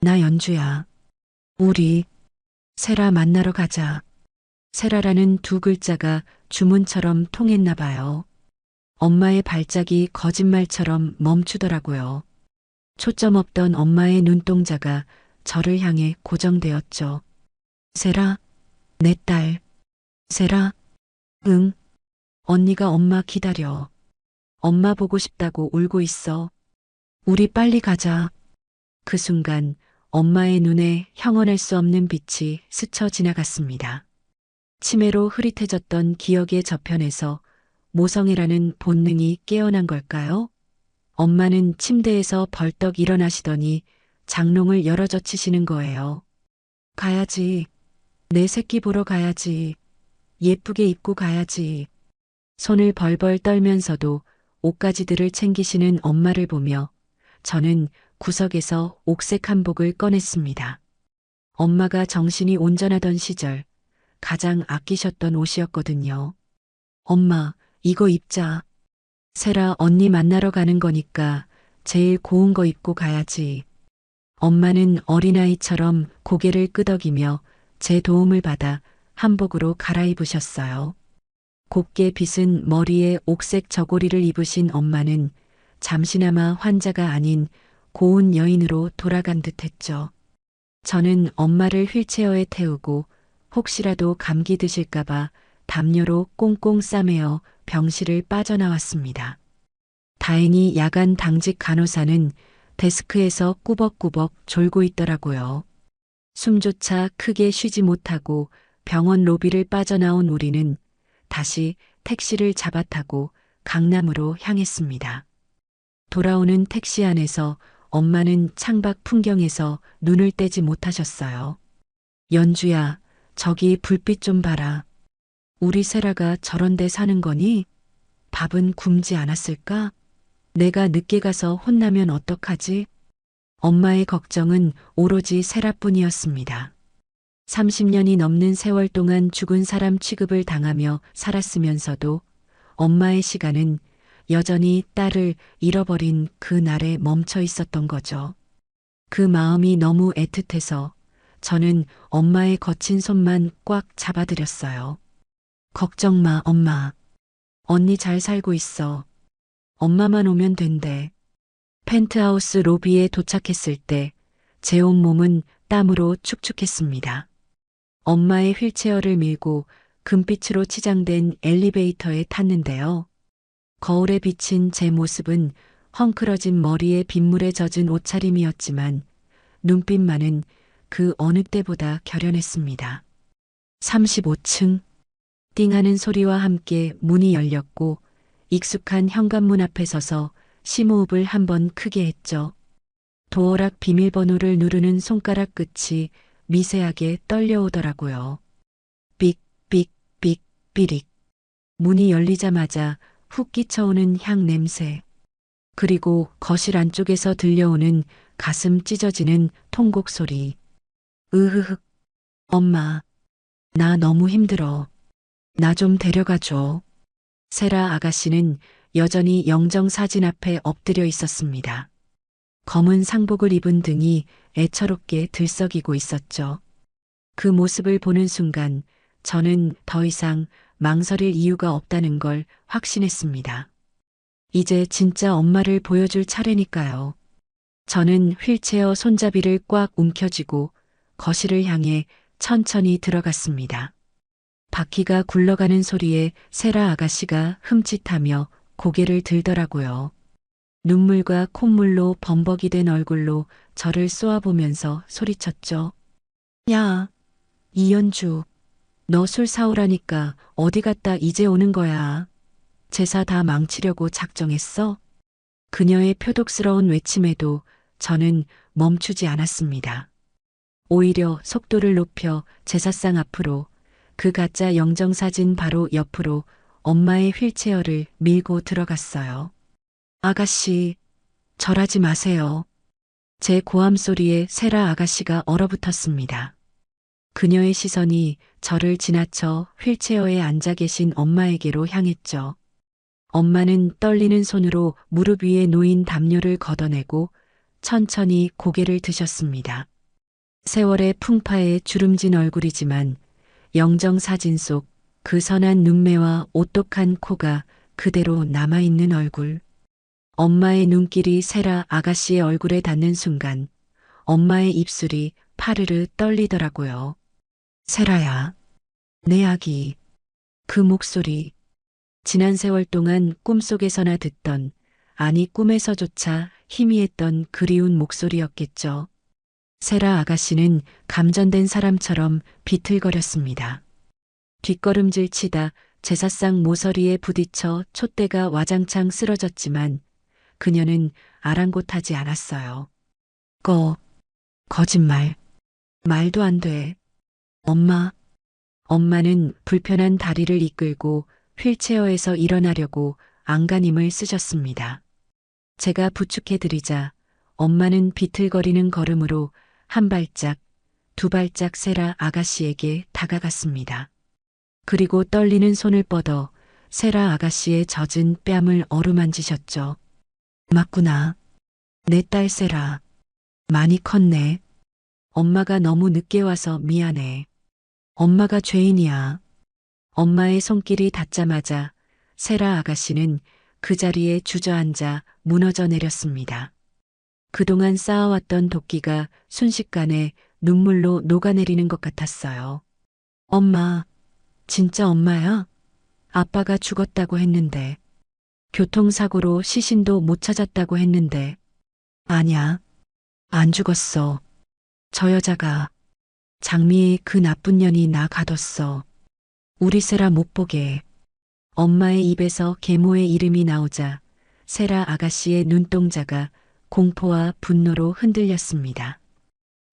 나 연주야. 우리 세라 만나러 가자. 세라라는 두 글자가 주문처럼 통했나 봐요. 엄마의 발작이 거짓말처럼 멈추더라고요. 초점 없던 엄마의 눈동자가 저를 향해 고정되었죠. 세라, 내 딸. 세라, 응. 언니가 엄마 기다려. 엄마 보고 싶다고 울고 있어. 우리 빨리 가자. 그 순간 엄마의 눈에 형언할 수 없는 빛이 스쳐 지나갔습니다. 치매로 흐릿해졌던 기억의 저편에서 모성애라는 본능이 깨어난 걸까요? 엄마는 침대에서 벌떡 일어나시더니 장롱을 열어젖히시는 거예요. 가야지. 내 새끼 보러 가야지. 예쁘게 입고 가야지. 손을 벌벌 떨면서도 옷가지들을 챙기시는 엄마를 보며 저는 구석에서 옥색 한복을 꺼냈습니다. 엄마가 정신이 온전하던 시절 가장 아끼셨던 옷이었거든요. 엄마, 이거 입자. 세라 언니 만나러 가는 거니까 제일 고운 거 입고 가야지. 엄마는 어린아이처럼 고개를 끄덕이며 제 도움을 받아 한복으로 갈아입으셨어요. 곱게 빗은 머리에 옥색 저고리를 입으신 엄마는 잠시나마 환자가 아닌 고운 여인으로 돌아간 듯했죠. 저는 엄마를 휠체어에 태우고 혹시라도 감기 드실까봐 담요로 꽁꽁 싸매어 병실을 빠져나왔습니다. 다행히 야간 당직 간호사는 데스크에서 꾸벅꾸벅 졸고 있더라고요. 숨조차 크게 쉬지 못하고 병원 로비를 빠져나온 우리는 다시 택시를 잡아 타고 강남으로 향했습니다. 돌아오는 택시 안에서 엄마는 창밖 풍경에서 눈을 떼지 못하셨어요. 연주야, 저기 불빛 좀 봐라. 우리 세라가 저런 데 사는 거니? 밥은 굶지 않았을까? 내가 늦게 가서 혼나면 어떡하지? 엄마의 걱정은 오로지 세라뿐이었습니다. 30년이 넘는 세월 동안 죽은 사람 취급을 당하며 살았으면서도 엄마의 시간은 여전히 딸을 잃어버린 그 날에 멈춰 있었던 거죠. 그 마음이 너무 애틋해서 저는 엄마의 거친 손만 꽉 잡아드렸어요. 걱정 마, 엄마. 언니 잘 살고 있어. 엄마만 오면 된대. 펜트하우스 로비에 도착했을 때 제 온몸은 땀으로 축축했습니다. 엄마의 휠체어를 밀고 금빛으로 치장된 엘리베이터에 탔는데요. 거울에 비친 제 모습은 헝클어진 머리에 빗물에 젖은 옷차림이었지만 눈빛만은 그 어느 때보다 결연했습니다. 35층. 띵하는 소리와 함께 문이 열렸고 익숙한 현관문 앞에 서서 심호흡을 한번 크게 했죠. 도어락 비밀번호를 누르는 손가락 끝이 미세하게 떨려오더라고요. 삑, 삑, 삑, 삐릭. 문이 열리자마자 훅 끼쳐오는 향 냄새. 그리고 거실 안쪽에서 들려오는 가슴 찢어지는 통곡 소리. 으흐흑. 엄마, 나 너무 힘들어. 나 좀 데려가줘. 세라 아가씨는 여전히 영정 사진 앞에 엎드려 있었습니다. 검은 상복을 입은 등이 애처롭게 들썩이고 있었죠. 그 모습을 보는 순간 저는 더 이상 망설일 이유가 없다는 걸 확신했습니다. 이제 진짜 엄마를 보여줄 차례니까요. 저는 휠체어 손잡이를 꽉 움켜쥐고 거실을 향해 천천히 들어갔습니다. 바퀴가 굴러가는 소리에 세라 아가씨가 흠칫하며 고개를 들더라고요. 눈물과 콧물로 범벅이 된 얼굴로 저를 쏘아보면서 소리쳤죠. 야, 이연주, 너 술 사오라니까 어디 갔다 이제 오는 거야. 제사 다 망치려고 작정했어? 그녀의 표독스러운 외침에도 저는 멈추지 않았습니다. 오히려 속도를 높여 제사상 앞으로, 그 가짜 영정사진 바로 옆으로 엄마의 휠체어를 밀고 들어갔어요. 아가씨, 절하지 마세요. 제 고함 소리에 세라 아가씨가 얼어붙었습니다. 그녀의 시선이 저를 지나쳐 휠체어에 앉아 계신 엄마에게로 향했죠. 엄마는 떨리는 손으로 무릎 위에 놓인 담요를 걷어내고 천천히 고개를 드셨습니다. 세월의 풍파에 주름진 얼굴이지만 영정 사진 속 그 선한 눈매와 오똑한 코가 그대로 남아있는 얼굴. 엄마의 눈길이 세라 아가씨의 얼굴에 닿는 순간 엄마의 입술이 파르르 떨리더라고요. 세라야, 내 아기. 그 목소리. 지난 세월 동안 꿈속에서나 듣던, 아니 꿈에서조차 희미했던 그리운 목소리였겠죠. 세라 아가씨는 감전된 사람처럼 비틀거렸습니다. 뒷걸음질 치다 제사상 모서리에 부딪혀 촛대가 와장창 쓰러졌지만 그녀는 아랑곳하지 않았어요. 거짓말. 말도 안 돼. 엄마는 불편한 다리를 이끌고 휠체어에서 일어나려고 안간힘을 쓰셨습니다. 제가 부축해드리자 엄마는 비틀거리는 걸음으로 한 발짝, 두 발짝 세라 아가씨에게 다가갔습니다. 그리고 떨리는 손을 뻗어 세라 아가씨의 젖은 뺨을 어루만지셨죠. 맞구나. 내 딸 세라. 많이 컸네. 엄마가 너무 늦게 와서 미안해. 엄마가 죄인이야. 엄마의 손길이 닿자마자 세라 아가씨는 그 자리에 주저앉아 무너져 내렸습니다. 그동안 쌓아왔던 도끼가 순식간에 눈물로 녹아내리는 것 같았어요. 엄마, 진짜 엄마야? 아빠가 죽었다고 했는데, 교통사고로 시신도 못 찾았다고 했는데, 아냐, 안 죽었어. 저 여자가, 장미의 그 나쁜 년이 나 가뒀어. 우리 세라 못 보게. 엄마의 입에서 계모의 이름이 나오자 세라 아가씨의 눈동자가 공포와 분노로 흔들렸습니다.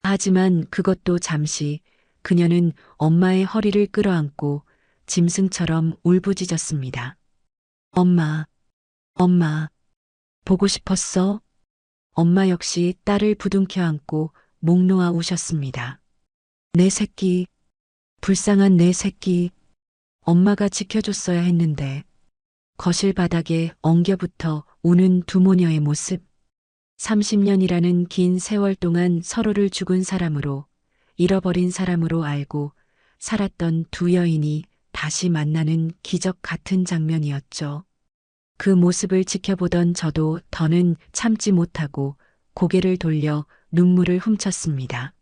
하지만 그것도 잠시 그녀는 엄마의 허리를 끌어안고 짐승처럼 울부짖었습니다. 엄마, 보고 싶었어? 엄마 역시 딸을 부둥켜 안고 목 놓아 우셨습니다. 내 새끼, 불쌍한 내 새끼. 엄마가 지켜줬어야 했는데. 거실 바닥에 엉겨붙어 우는 두 모녀의 모습. 30년이라는 긴 세월 동안 서로를 죽은 사람으로, 잃어버린 사람으로 알고 살았던 두 여인이 다시 만나는 기적 같은 장면이었죠. 그 모습을 지켜보던 저도 더는 참지 못하고 고개를 돌려 눈물을 훔쳤습니다.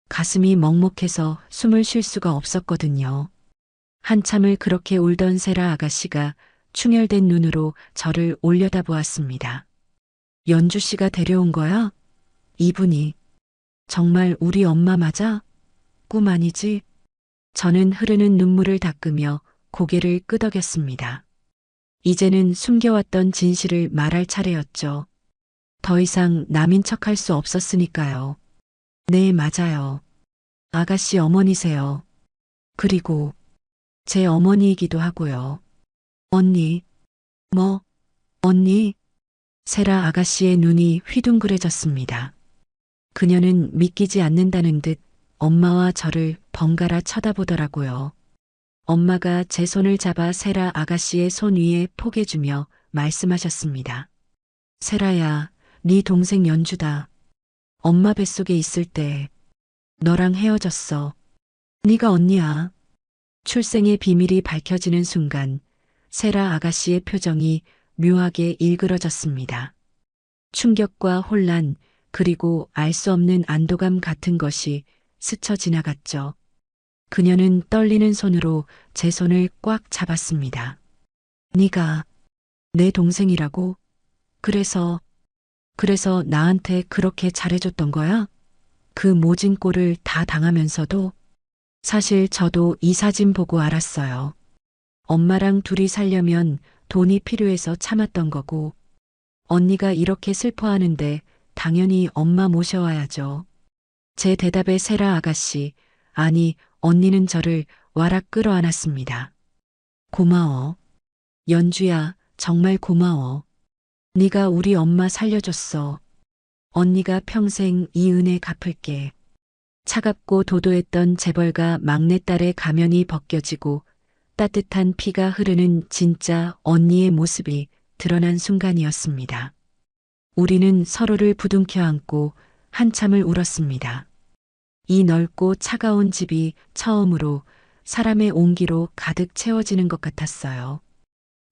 가슴이 먹먹해서 숨을 쉴 수가 없었거든요. 한참을 그렇게 울던 세라 아가씨가 충혈된 눈으로 저를 올려다보았습니다. 연주 씨가 데려온 거야? 이분이. 정말 우리 엄마 맞아? 꿈 아니지? 저는 흐르는 눈물을 닦으며 고개를 끄덕였습니다. 이제는 숨겨왔던 진실을 말할 차례였죠. 더 이상 남인 척할 수 없었으니까요. 네, 맞아요. 아가씨 어머니세요. 그리고 제 어머니이기도 하고요. 언니, 뭐, 언니? 세라 아가씨의 눈이 휘둥그레졌습니다. 그녀는 믿기지 않는다는 듯 엄마와 저를 번갈아 쳐다보더라고요. 엄마가 제 손을 잡아 세라 아가씨의 손 위에 포개주며 말씀하셨습니다. 세라야, 네 동생 연주다. 엄마 뱃속에 있을 때 너랑 헤어졌어. 네가 언니야. 출생의 비밀이 밝혀지는 순간 세라 아가씨의 표정이 묘하게 일그러졌습니다. 충격과 혼란, 그리고 알 수 없는 안도감 같은 것이 스쳐 지나갔죠. 그녀는 떨리는 손으로 제 손을 꽉 잡았습니다. 네가 내 동생이라고? 그래서 나한테 그렇게 잘해줬던 거야? 그 모진 꼴을 다 당하면서도? 사실 저도 이 사진 보고 알았어요. 엄마랑 둘이 살려면 돈이 필요해서 참았던 거고, 언니가 이렇게 슬퍼하는데 당연히 엄마 모셔와야죠. 제 대답에 세라 아가씨, 아니, 언니는 저를 와락 끌어안았습니다. 고마워. 연주야, 정말 고마워. 네가 우리 엄마 살려줬어. 언니가 평생 이 은혜 갚을게. 차갑고 도도했던 재벌가 막내딸의 가면이 벗겨지고 따뜻한 피가 흐르는 진짜 언니의 모습이 드러난 순간이었습니다. 우리는 서로를 부둥켜 안고 한참을 울었습니다. 이 넓고 차가운 집이 처음으로 사람의 온기로 가득 채워지는 것 같았어요.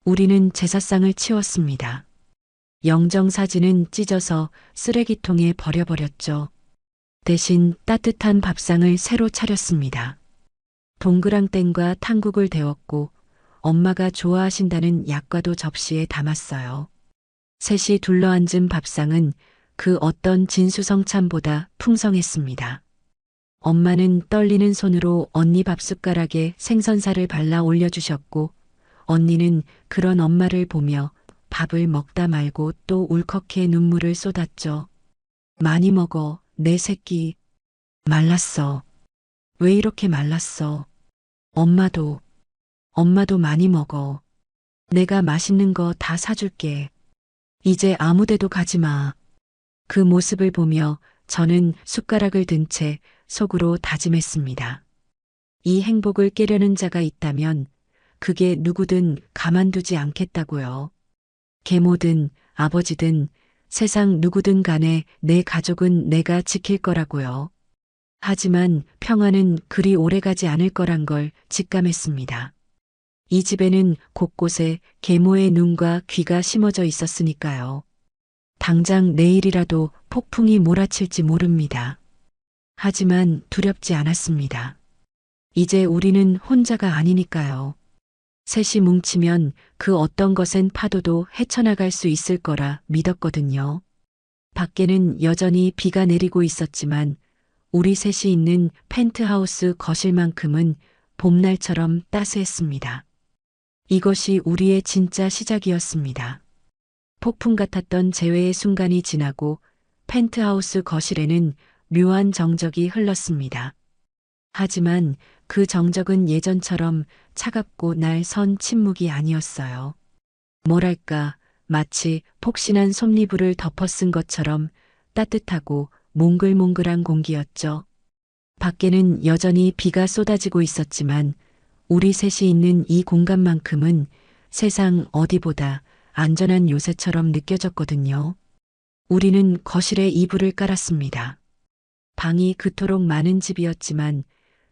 우리는 제사상을 치웠습니다. 영정사진은 찢어서 쓰레기통에 버려버렸죠. 대신 따뜻한 밥상을 새로 차렸습니다. 동그랑땡과 탕국을 데웠고 엄마가 좋아하신다는 약과도 접시에 담았어요. 셋이 둘러앉은 밥상은 그 어떤 진수성찬보다 풍성했습니다. 엄마는 떨리는 손으로 언니 밥숟가락에 생선살을 발라 올려주셨고 언니는 그런 엄마를 보며 밥을 먹다 말고 또 울컥해 눈물을 쏟았죠. 많이 먹어, 내 새끼. 말랐어. 왜 이렇게 말랐어? 엄마도 많이 먹어. 내가 맛있는 거 다 사줄게. 이제 아무 데도 가지 마. 그 모습을 보며 저는 숟가락을 든 채 속으로 다짐했습니다. 이 행복을 깨려는 자가 있다면 그게 누구든 가만두지 않겠다고요. 계모든 아버지든 세상 누구든 간에 내 가족은 내가 지킬 거라고요. 하지만 평화는 그리 오래가지 않을 거란 걸 직감했습니다. 이 집에는 곳곳에 계모의 눈과 귀가 심어져 있었으니까요. 당장 내일이라도 폭풍이 몰아칠지 모릅니다. 하지만 두렵지 않았습니다. 이제 우리는 혼자가 아니니까요. 셋이 뭉치면 그 어떤 것엔 파도도 헤쳐나갈 수 있을 거라 믿었거든요. 밖에는 여전히 비가 내리고 있었지만 우리 셋이 있는 펜트하우스 거실만큼은 봄날처럼 따스했습니다. 이것이 우리의 진짜 시작이었습니다. 폭풍 같았던 재회의 순간이 지나고 펜트하우스 거실에는 묘한 정적이 흘렀습니다. 하지만 그 정적은 예전처럼 차갑고 날 선 침묵이 아니었어요. 뭐랄까, 마치 폭신한 솜니부를 덮어쓴 것처럼 따뜻하고 몽글몽글한 공기였죠. 밖에는 여전히 비가 쏟아지고 있었지만 우리 셋이 있는 이 공간만큼은 세상 어디보다 안전한 요새처럼 느껴졌거든요. 우리는 거실에 이불을 깔았습니다. 방이 그토록 많은 집이었지만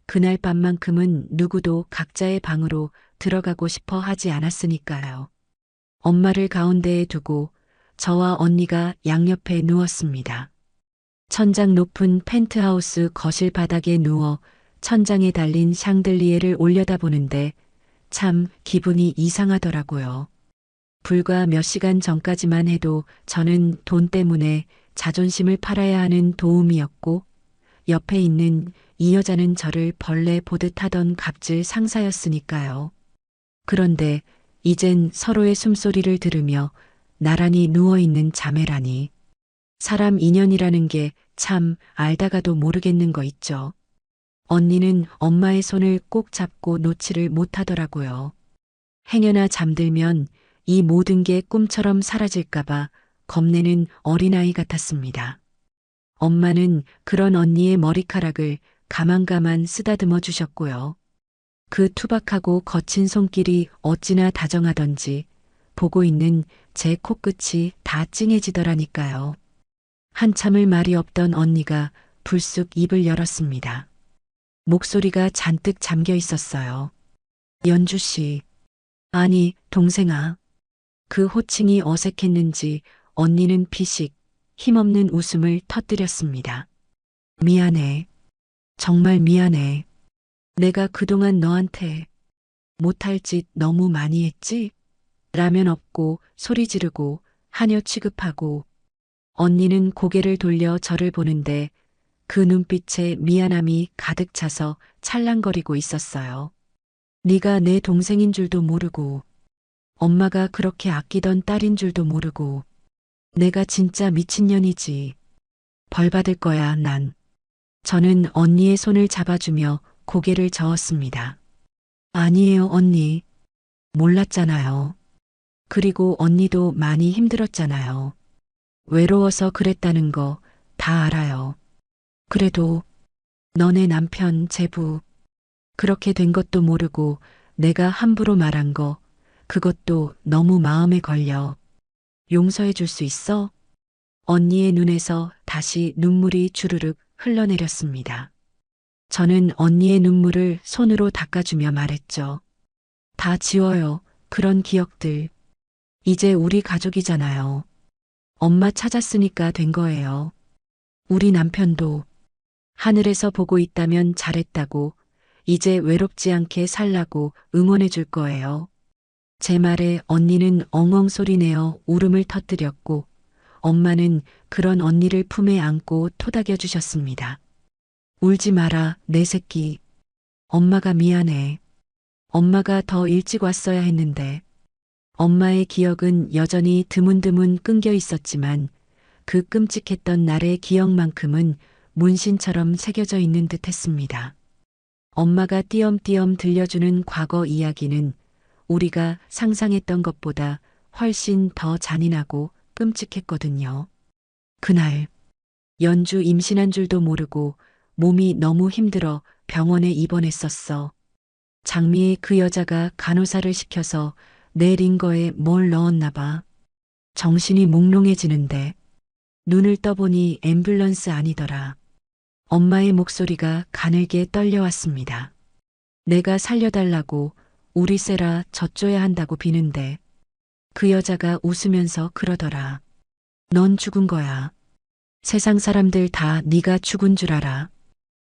그날 밤만큼은 누구도 각자의 방으로 들어가고 싶어 하지 않았으니까요. 엄마를 가운데에 두고 저와 언니가 양옆에 누웠습니다. 천장 높은 펜트하우스 거실 바닥에 누워 천장에 달린 샹들리에를 올려다보는데 참 기분이 이상하더라고요. 불과 몇 시간 전까지만 해도 저는 돈 때문에 자존심을 팔아야 하는 도움이었고 옆에 있는 이 여자는 저를 벌레 보듯 하던 갑질 상사였으니까요. 그런데 이젠 서로의 숨소리를 들으며 나란히 누워있는 자매라니. 사람 인연이라는 게 참 알다가도 모르겠는 거 있죠. 언니는 엄마의 손을 꼭 잡고 놓지를 못하더라고요. 행여나 잠들면 이 모든 게 꿈처럼 사라질까봐 겁내는 어린아이 같았습니다. 엄마는 그런 언니의 머리카락을 가만가만 쓰다듬어 주셨고요. 그 투박하고 거친 손길이 어찌나 다정하던지 보고 있는 제 코끝이 다 찡해지더라니까요. 한참을 말이 없던 언니가 불쑥 입을 열었습니다. 목소리가 잔뜩 잠겨 있었어요. 연주 씨. 아니, 동생아. 그 호칭이 어색했는지 언니는 피식 힘없는 웃음을 터뜨렸습니다. 미안해. 정말 미안해. 내가 그동안 너한테 못할 짓 너무 많이 했지? 라면 없고 소리 지르고 하녀 취급하고 언니는 고개를 돌려 저를 보는데 그 눈빛에 미안함이 가득 차서 찰랑거리고 있었어요. 네가 내 동생인 줄도 모르고 엄마가 그렇게 아끼던 딸인 줄도 모르고 내가 진짜 미친년이지. 벌 받을 거야, 난. 저는 언니의 손을 잡아주며 고개를 저었습니다. 아니에요, 언니. 몰랐잖아요. 그리고 언니도 많이 힘들었잖아요. 외로워서 그랬다는 거 다 알아요. 그래도 너네 남편 제부 그렇게 된 것도 모르고 내가 함부로 말한 거 그것도 너무 마음에 걸려. 용서해 줄 수 있어? 언니의 눈에서 다시 눈물이 주르륵 흘러내렸습니다. 저는 언니의 눈물을 손으로 닦아주며 말했죠. 다 지워요. 그런 기억들. 이제 우리 가족이잖아요. 엄마 찾았으니까 된 거예요. 우리 남편도 하늘에서 보고 있다면 잘했다고 이제 외롭지 않게 살라고 응원해 줄 거예요. 제 말에 언니는 엉엉 소리내어 울음을 터뜨렸고 엄마는 그런 언니를 품에 안고 토닥여 주셨습니다. 울지 마라, 내 새끼. 엄마가 미안해. 엄마가 더 일찍 왔어야 했는데. 엄마의 기억은 여전히 드문드문 끊겨 있었지만 그 끔찍했던 날의 기억만큼은 문신처럼 새겨져 있는 듯 했습니다. 엄마가 띄엄띄엄 들려주는 과거 이야기는 우리가 상상했던 것보다 훨씬 더 잔인하고 끔찍했거든요. 그날 연주 임신한 줄도 모르고 몸이 너무 힘들어 병원에 입원했었어. 장미에 그 여자가 간호사를 시켜서 내 링거에 뭘 넣었나 봐. 정신이 몽롱해지는데 눈을 떠보니 앰뷸런스 아니더라. 엄마의 목소리가 가늘게 떨려왔습니다. 내가 살려달라고 우리 세라 젖줘야 한다고 비는데 그 여자가 웃으면서 그러더라. 넌 죽은 거야. 세상 사람들 다 네가 죽은 줄 알아.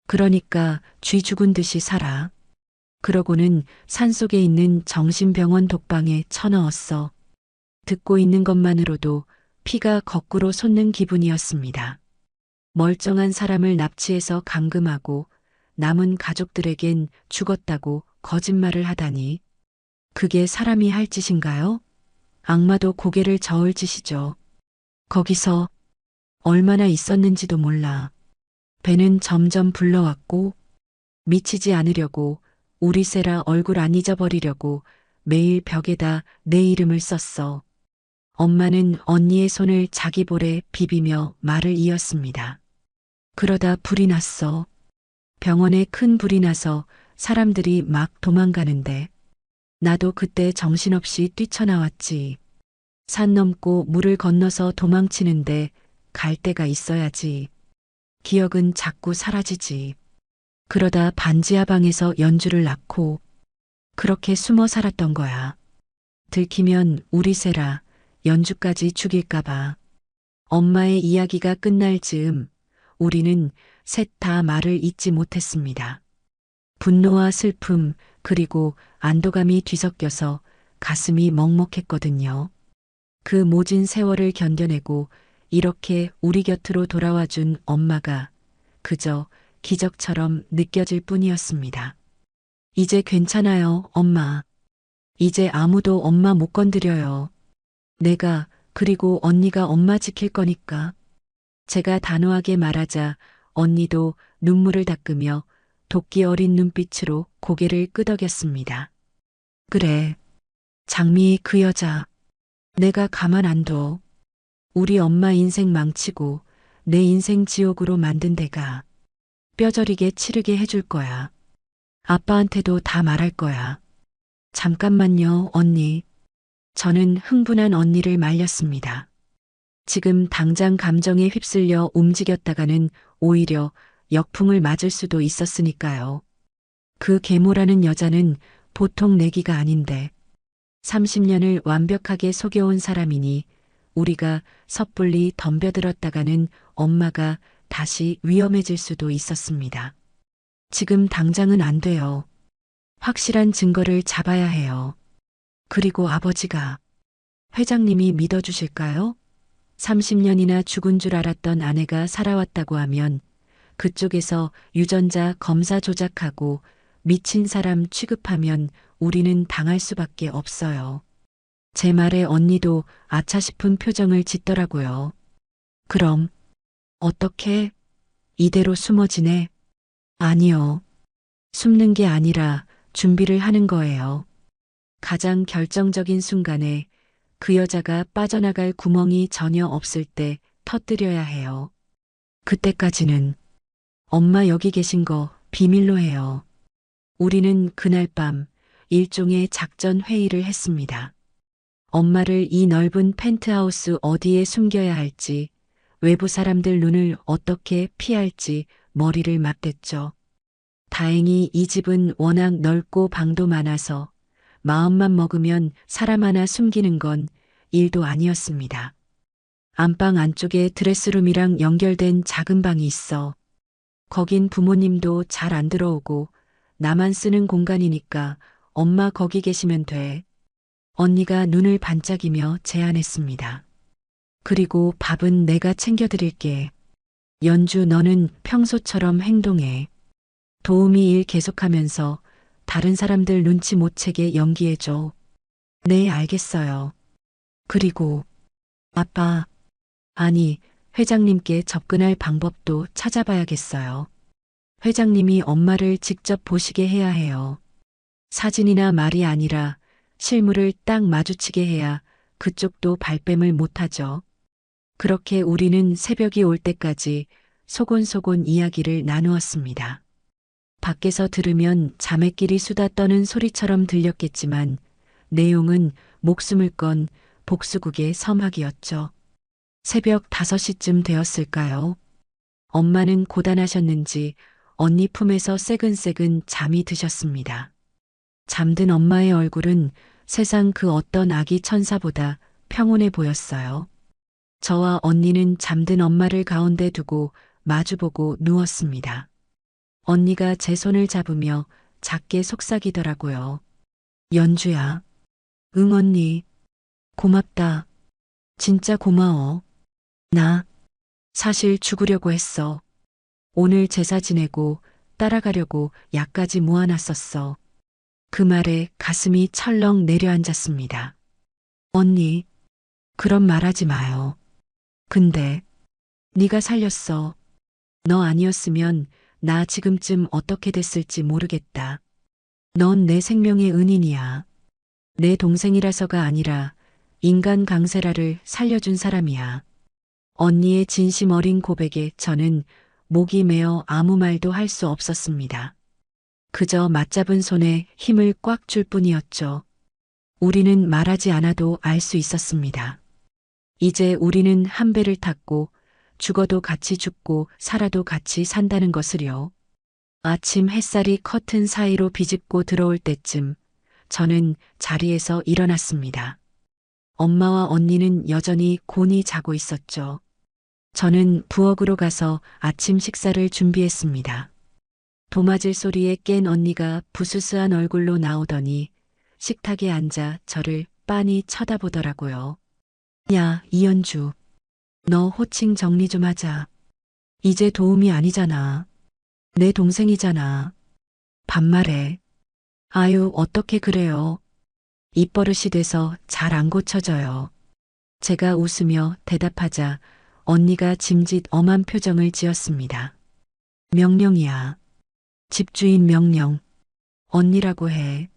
그러니까 쥐 죽은 듯이 살아. 그러고는 산속에 있는 정신병원 독방에 쳐넣었어. 듣고 있는 것만으로도 피가 거꾸로 솟는 기분이었습니다. 멀쩡한 사람을 납치해서 감금하고 남은 가족들에겐 죽었다고 거짓말을 하다니. 그게 사람이 할 짓인가요? 악마도 고개를 저을 짓이죠. 거기서 얼마나 있었는지도 몰라. 배는 점점 불러왔고 미치지 않으려고 우리 세라 얼굴 안 잊어버리려고 매일 벽에다 내 이름을 썼어. 엄마는 언니의 손을 자기 볼에 비비며 말을 이었습니다. 그러다 불이 났어. 병원에 큰 불이 나서 사람들이 막 도망가는데 나도 그때 정신없이 뛰쳐나왔지. 산 넘고 물을 건너서 도망치는데 갈 데가 있어야지. 기억은 자꾸 사라지지. 그러다 반지하방에서 연주를 낳고 그렇게 숨어 살았던 거야. 들키면 우리 세라 연주까지 죽일까봐. 엄마의 이야기가 끝날 즈음 우리는 셋 다 말을 잇지 못했습니다. 분노와 슬픔 그리고 안도감이 뒤섞여서 가슴이 먹먹했거든요. 그 모진 세월을 견뎌내고 이렇게 우리 곁으로 돌아와 준 엄마가 그저 기적처럼 느껴질 뿐이었습니다. 이제 괜찮아요, 엄마. 이제 아무도 엄마 못 건드려요. 내가 그리고 언니가 엄마 지킬 거니까. 제가 단호하게 말하자 언니도 눈물을 닦으며 도끼 어린 눈빛으로 고개를 끄덕였습니다. 그래. 장미 그 여자. 내가 가만 안 둬. 우리 엄마 인생 망치고 내 인생 지옥으로 만든 데가 뼈저리게 치르게 해줄 거야. 아빠한테도 다 말할 거야. 잠깐만요, 언니. 저는 흥분한 언니를 말렸습니다. 지금 당장 감정에 휩쓸려 움직였다가는 오히려 역풍을 맞을 수도 있었으니까요. 그 계모라는 여자는 보통 내기가 아닌데 30년을 완벽하게 속여온 사람이니 우리가 섣불리 덤벼들었다가는 엄마가 다시 위험해질 수도 있었습니다. 지금 당장은 안 돼요. 확실한 증거를 잡아야 해요. 그리고 아버지가 회장님이 믿어주실까요? 30년이나 죽은 줄 알았던 아내가 살아왔다고 하면 그쪽에서 유전자 검사 조작하고 미친 사람 취급하면 우리는 당할 수밖에 없어요. 제 말에 언니도 아차 싶은 표정을 짓더라고요. 그럼 어떻게 이대로 숨어지네? 아니요. 숨는 게 아니라 준비를 하는 거예요. 가장 결정적인 순간에 그 여자가 빠져나갈 구멍이 전혀 없을 때 터뜨려야 해요. 그때까지는 엄마 여기 계신 거 비밀로 해요. 우리는 그날 밤 일종의 작전 회의를 했습니다. 엄마를 이 넓은 펜트하우스 어디에 숨겨야 할지, 외부 사람들 눈을 어떻게 피할지 머리를 맞댔죠. 다행히 이 집은 워낙 넓고 방도 많아서 마음만 먹으면 사람 하나 숨기는 건 일도 아니었습니다. 안방 안쪽에 드레스룸이랑 연결된 작은 방이 있어. 거긴 부모님도 잘 안 들어오고 나만 쓰는 공간이니까 엄마 거기 계시면 돼. 언니가 눈을 반짝이며 제안했습니다. 그리고 밥은 내가 챙겨드릴게. 연주 너는 평소처럼 행동해. 도우미 일 계속하면서 다른 사람들 눈치 못 채게 연기해줘. 네, 알겠어요. 그리고 아빠, 아니, 회장님께 접근할 방법도 찾아봐야겠어요. 회장님이 엄마를 직접 보시게 해야 해요. 사진이나 말이 아니라 실물을 딱 마주치게 해야 그쪽도 발뺌을 못하죠. 그렇게 우리는 새벽이 올 때까지 소곤소곤 이야기를 나누었습니다. 밖에서 들으면 자매끼리 수다 떠는 소리처럼 들렸겠지만 내용은 목숨을 건 복수국의 서막이었죠. 새벽 5시쯤 되었을까요? 엄마는 고단하셨는지 언니 품에서 새근새근 잠이 드셨습니다. 잠든 엄마의 얼굴은 세상 그 어떤 아기 천사보다 평온해 보였어요. 저와 언니는 잠든 엄마를 가운데 두고 마주보고 누웠습니다. 언니가 제 손을 잡으며 작게 속삭이더라고요. 연주야. 응 언니. 고맙다. 진짜 고마워. 나 사실 죽으려고 했어. 오늘 제사 지내고 따라가려고 약까지 모아놨었어. 그 말에 가슴이 철렁 내려앉았습니다. 언니, 그런 말하지 마요. 근데 네가 살렸어. 너 아니었으면 나 지금쯤 어떻게 됐을지 모르겠다. 넌 내 생명의 은인이야. 내 동생이라서가 아니라 인간 강세라를 살려준 사람이야. 언니의 진심 어린 고백에 저는 목이 메어 아무 말도 할 수 없었습니다. 그저 맞잡은 손에 힘을 꽉 줄 뿐이었죠. 우리는 말하지 않아도 알 수 있었습니다. 이제 우리는 한 배를 탔고 죽어도 같이 죽고 살아도 같이 산다는 것을요. 아침 햇살이 커튼 사이로 비집고 들어올 때쯤 저는 자리에서 일어났습니다. 엄마와 언니는 여전히 곤히 자고 있었죠. 저는 부엌으로 가서 아침 식사를 준비했습니다. 도마질 소리에 깬 언니가 부스스한 얼굴로 나오더니 식탁에 앉아 저를 빤히 쳐다보더라고요. 야, 이연주. 너 호칭 정리 좀 하자. 이제 도움이 아니잖아. 내 동생이잖아. 반말해. 아유, 어떻게 그래요. 입버릇이 돼서 잘 안 고쳐져요. 제가 웃으며 대답하자 언니가 짐짓 엄한 표정을 지었습니다. 명령이야. 집주인 명령. 언니라고 해.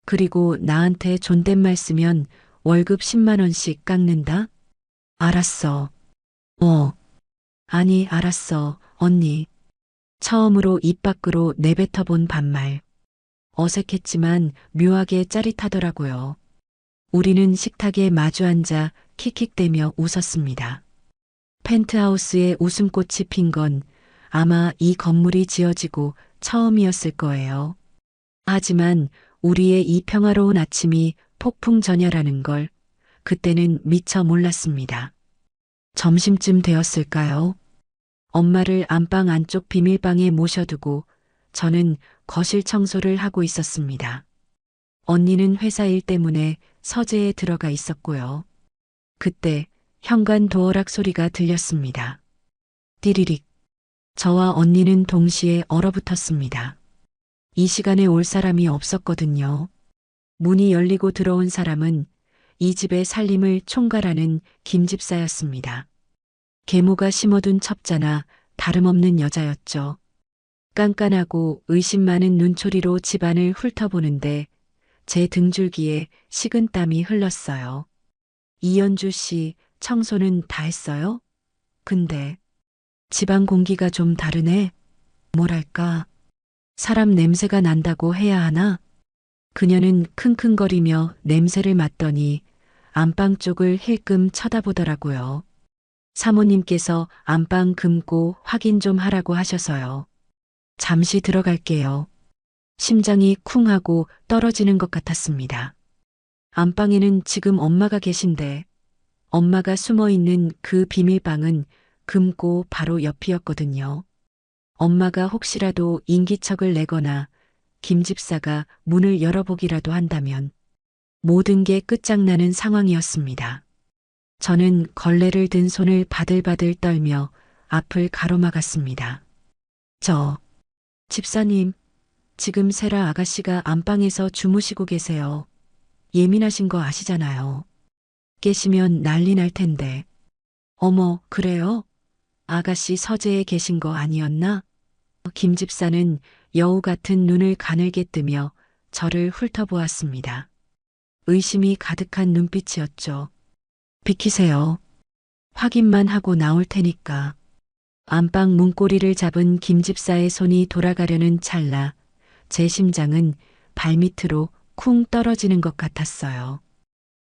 그리고 나한테 존댓말 쓰면 월급 10만 원씩 깎는다? 알았어. 아니, 알았어, 언니. 처음으로 입 밖으로 내뱉어 본 반말. 어색했지만 묘하게 짜릿하더라고요. 우리는 식탁에 마주 앉아 킥킥대며 웃었습니다. 펜트하우스에 웃음꽃이 핀 건 아마 이 건물이 지어지고 처음이었을 거예요. 하지만 우리의 이 평화로운 아침이 폭풍전야라는 걸 그때는 미처 몰랐습니다. 점심쯤 되었을까요? 엄마를 안방 안쪽 비밀방에 모셔두고 저는 거실 청소를 하고 있었습니다. 언니는 회사 일 때문에 서재에 들어가 있었고요. 그때 현관 도어락 소리가 들렸습니다. 띠리릭. 저와 언니는 동시에 얼어붙었습니다. 이 시간에 올 사람이 없었거든요. 문이 열리고 들어온 사람은 이 집의 살림을 총괄하는 김집사였습니다. 계모가 심어둔 첩자나 다름없는 여자였죠. 깐깐하고 의심 많은 눈초리로 집안을 훑어보는데 제 등줄기에 식은땀이 흘렀어요. 이연주 씨, 청소는 다 했어요? 근데 집안 공기가 좀 다르네. 뭐랄까, 사람 냄새가 난다고 해야 하나? 그녀는 킁킁거리며 냄새를 맡더니 안방 쪽을 힐끔 쳐다보더라고요. 사모님께서 안방 금고 확인 좀 하라고 하셔서요. 잠시 들어갈게요. 심장이 쿵 하고 떨어지는 것 같았습니다. 안방에는 지금 엄마가 계신데 엄마가 숨어 있는 그 비밀방은 금고 바로 옆이었거든요. 엄마가 혹시라도 인기척을 내거나 김 집사가 문을 열어보기라도 한다면 모든 게 끝장나는 상황이었습니다. 저는 걸레를 든 손을 바들바들 떨며 앞을 가로막았습니다. 집사님, 지금 세라 아가씨가 안방에서 주무시고 계세요. 예민하신 거 아시잖아요. 깨시면 난리 날 텐데. 어머, 그래요? 아가씨 서재에 계신 거 아니었나? 김 집사는 여우 같은 눈을 가늘게 뜨며 저를 훑어보았습니다. 의심이 가득한 눈빛이었죠. 비키세요. 확인만 하고 나올 테니까. 안방 문고리를 잡은 김 집사의 손이 돌아가려는 찰나 제 심장은 발밑으로 쿵 떨어지는 것 같았어요.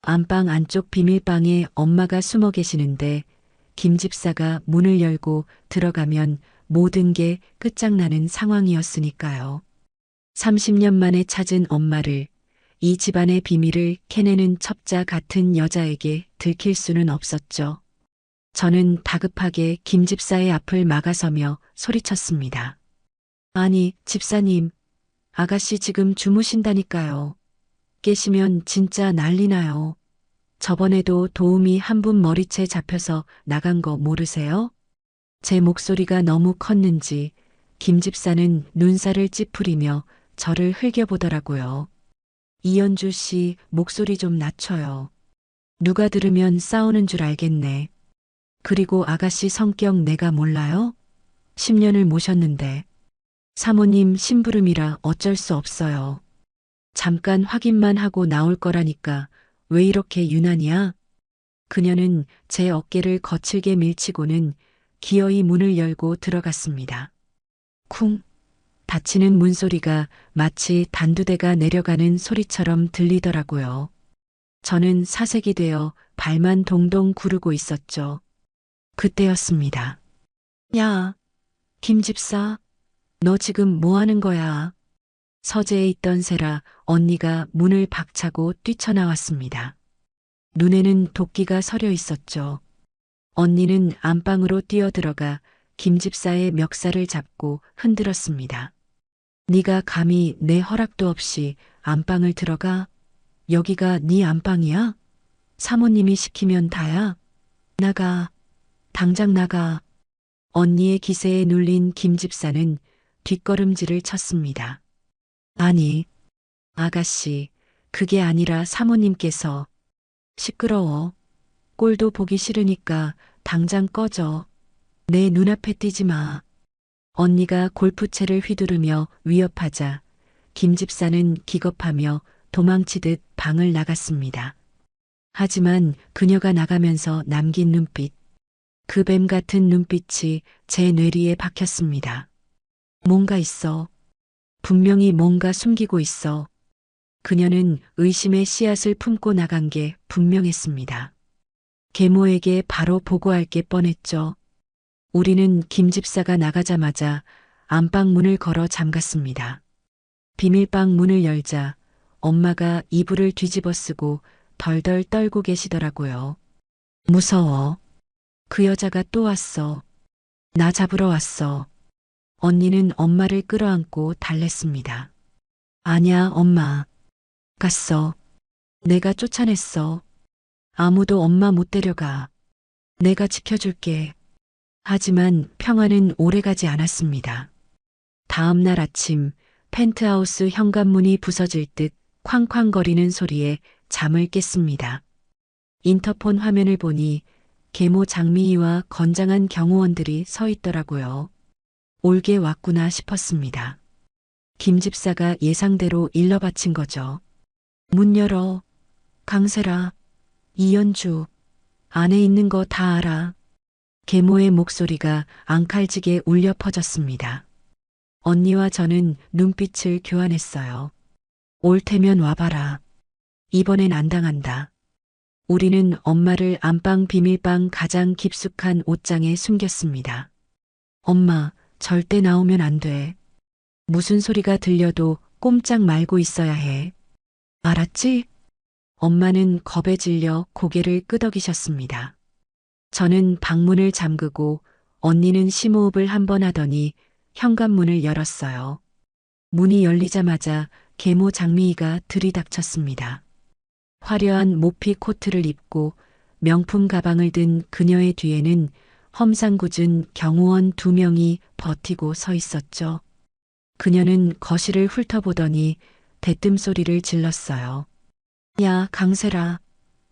안방 안쪽 비밀방에 엄마가 숨어 계시는데 김 집사가 문을 열고 들어가면 모든 게 끝장나는 상황이었으니까요. 30년 만에 찾은 엄마를, 이 집안의 비밀을 캐내는 첩자 같은 여자에게 들킬 수는 없었죠. 저는 다급하게 김 집사의 앞을 막아서며 소리쳤습니다. 아니, 집사님, 아가씨 지금 주무신다니까요. 깨시면 진짜 난리 나요. 저번에도 도우미 한 분 머리채 잡혀서 나간 거 모르세요? 제 목소리가 너무 컸는지 김 집사는 눈살을 찌푸리며 저를 흘겨보더라고요. 이연주 씨, 목소리 좀 낮춰요. 누가 들으면 싸우는 줄 알겠네. 그리고 아가씨 성격 내가 몰라요? 10년을 모셨는데 사모님 심부름이라 어쩔 수 없어요. 잠깐 확인만 하고 나올 거라니까 왜 이렇게 유난이야? 그녀는 제 어깨를 거칠게 밀치고는 기어이 문을 열고 들어갔습니다. 쿵! 닫히는 문소리가 마치 단두대가 내려가는 소리처럼 들리더라고요. 저는 사색이 되어 발만 동동 구르고 있었죠. 그때였습니다. 야, 김 집사, 너 지금 뭐 하는 거야? 서재에 있던 세라 언니가 문을 박차고 뛰쳐나왔습니다. 눈에는 도끼가 서려 있었죠. 언니는 안방으로 뛰어들어가 김 집사의 멱살을 잡고 흔들었습니다. 네가 감히 내 허락도 없이 안방을 들어가? 여기가 네 안방이야? 사모님이 시키면 다야? 나가. 당장 나가. 언니의 기세에 눌린 김 집사는 뒷걸음질을 쳤습니다. 아니, 아가씨, 그게 아니라 사모님께서. 시끄러워. 꼴도 보기 싫으니까 당장 꺼져. 내 눈앞에 띄지 마. 언니가 골프채를 휘두르며 위협하자 김 집사는 기겁하며 도망치듯 방을 나갔습니다. 하지만 그녀가 나가면서 남긴 눈빛, 그 뱀 같은 눈빛이 제 뇌리에 박혔습니다. 뭔가 있어. 분명히 뭔가 숨기고 있어. 그녀는 의심의 씨앗을 품고 나간 게 분명했습니다. 계모에게 바로 보고할 게 뻔했죠. 우리는 김 집사가 나가자마자 안방 문을 걸어 잠갔습니다. 비밀방 문을 열자 엄마가 이불을 뒤집어 쓰고 덜덜 떨고 계시더라고요. 무서워. 그 여자가 또 왔어. 나 잡으러 왔어. 언니는 엄마를 끌어안고 달랬습니다. 아냐, 엄마. 갔어. 내가 쫓아냈어. 아무도 엄마 못 데려가. 내가 지켜줄게. 하지만 평화는 오래가지 않았습니다. 다음 날 아침 펜트하우스 현관문이 부서질 듯 쾅쾅거리는 소리에 잠을 깼습니다. 인터폰 화면을 보니 계모 장미희와 건장한 경호원들이 서 있더라고요. 올게 왔구나 싶었습니다. 김 집사가 예상대로 일러바친 거죠. 문 열어. 강세라. 이연주. 안에 있는 거 다 알아. 계모의 목소리가 앙칼지게 울려 퍼졌습니다. 언니와 저는 눈빛을 교환했어요. 올 테면 와봐라. 이번엔 안 당한다. 우리는 엄마를 안방 비밀방 가장 깊숙한 옷장에 숨겼습니다. 엄마, 절대 나오면 안 돼. 무슨 소리가 들려도 꼼짝 말고 있어야 해. 알았지? 엄마는 겁에 질려 고개를 끄덕이셨습니다. 저는 방문을 잠그고 언니는 심호흡을 한 번 하더니 현관문을 열었어요. 문이 열리자마자 계모 장미희가 들이닥쳤습니다. 화려한 모피 코트를 입고 명품 가방을 든 그녀의 뒤에는 험상궂은 경호원 2명이 버티고 서 있었죠. 그녀는 거실을 훑어보더니 대뜸 소리를 질렀어요. 야, 강세라.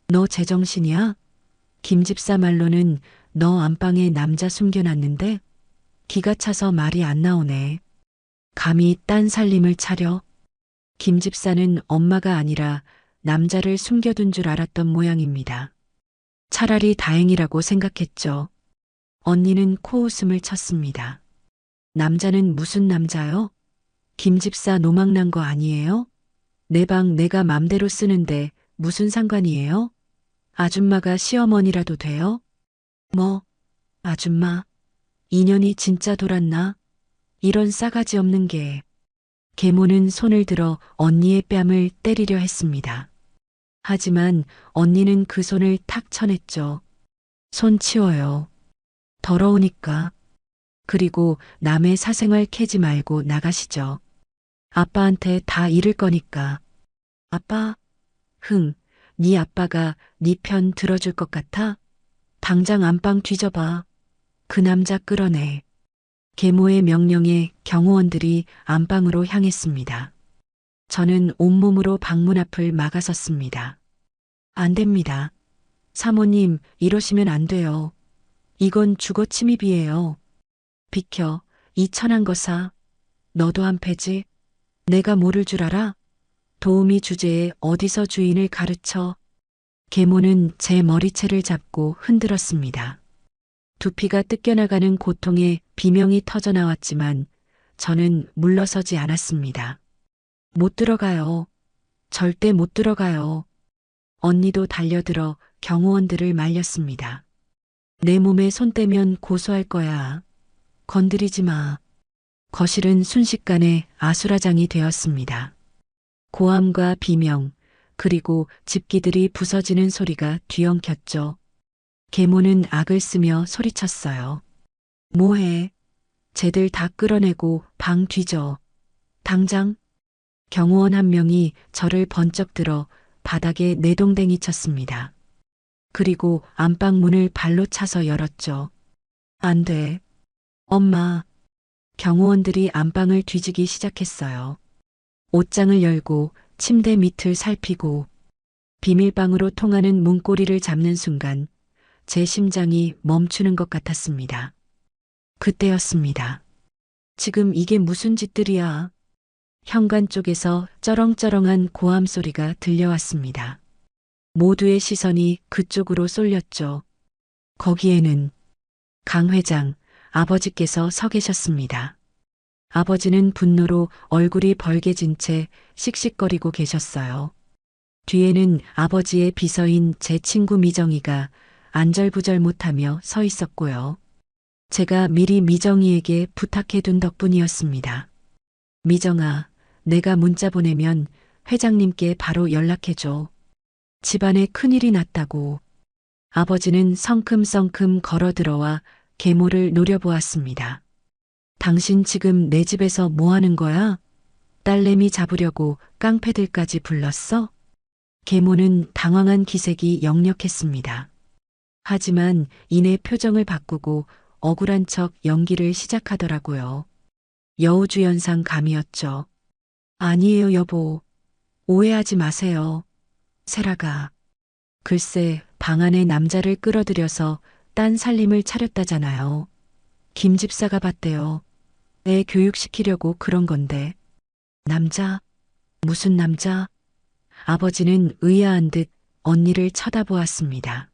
너 제정신이야? 김 집사 말로는 너 안방에 남자 숨겨놨는데 기가 차서 말이 안 나오네. 감히 딴 살림을 차려? 김 집사는 엄마가 아니라 남자를 숨겨둔 줄 알았던 모양입니다. 차라리 다행이라고 생각했죠. 언니는 코웃음을 쳤습니다. 남자는 무슨 남자요? 김 집사 노망난 거 아니에요? 내 방 내가 맘대로 쓰는데 무슨 상관이에요? 아줌마가 시어머니라도 돼요? 뭐, 아줌마, 인연이 진짜 돌았나? 이런 싸가지 없는 게. 계모는 손을 들어 언니의 뺨을 때리려 했습니다. 하지만 언니는 그 손을 탁 쳐냈죠. 손 치워요. 더러우니까. 그리고 남의 사생활 캐지 말고 나가시죠. 아빠한테 다 잃을 거니까. 아빠? 네 아빠가 네 편 들어줄 것 같아? 당장 안방 뒤져봐. 그 남자 끌어내. 계모의 명령에 경호원들이 안방으로 향했습니다. 저는 온몸으로 방문 앞을 막아섰습니다. 안 됩니다. 사모님, 이러시면 안 돼요. 이건 주거 침입이에요. 비켜, 이 천한 거사. 너도 한 패지? 내가 모를 줄 알아? 도우미 주제에 어디서 주인을 가르쳐? 계모는 제 머리채를 잡고 흔들었습니다. 두피가 뜯겨나가는 고통에 비명이 터져나왔지만 저는 물러서지 않았습니다. 못 들어가요. 절대 못 들어가요. 언니도 달려들어 경호원들을 말렸습니다. 내 몸에 손 떼면 고소할 거야. 건드리지 마. 거실은 순식간에 아수라장이 되었습니다. 고함과 비명, 그리고 집기들이 부서지는 소리가 뒤엉켰죠. 계모는 악을 쓰며 소리쳤어요. 뭐해? 쟤들 다 끌어내고 방 뒤져. 당장. 경호원 한 명이 저를 번쩍 들어 바닥에 내동댕이 쳤습니다. 그리고 안방 문을 발로 차서 열었죠. 안 돼. 엄마. 경호원들이 안방을 뒤지기 시작했어요. 옷장을 열고 침대 밑을 살피고 비밀방으로 통하는 문고리를 잡는 순간 제 심장이 멈추는 것 같았습니다. 그때였습니다. 지금 이게 무슨 짓들이야? 현관 쪽에서 쩌렁쩌렁한 고함 소리가 들려왔습니다. 모두의 시선이 그쪽으로 쏠렸죠. 거기에는 강 회장, 아버지께서 서 계셨습니다. 아버지는 분노로 얼굴이 벌개진 채 씩씩거리고 계셨어요. 뒤에는 아버지의 비서인 제 친구 미정이가 안절부절 못하며 서 있었고요. 제가 미리 미정이에게 부탁해둔 덕분이었습니다. 미정아, 내가 문자 보내면 회장님께 바로 연락해줘. 집안에 큰일이 났다고. 아버지는 성큼성큼 걸어 들어와 계모를 노려보았습니다. 당신 지금 내 집에서 뭐 하는 거야? 딸내미 잡으려고 깡패들까지 불렀어? 계모는 당황한 기색이 역력했습니다. 하지만 이내 표정을 바꾸고 억울한 척 연기를 시작하더라고요. 여우주연상 감이었죠. 아니에요, 여보. 오해하지 마세요. 세라가. 글쎄, 방 안에 남자를 끌어들여서 딴 살림을 차렸다잖아요. 김 집사가 봤대요. 애 교육시키려고 그런 건데. 남자? 무슨 남자? 아버지는 의아한 듯 언니를 쳐다보았습니다.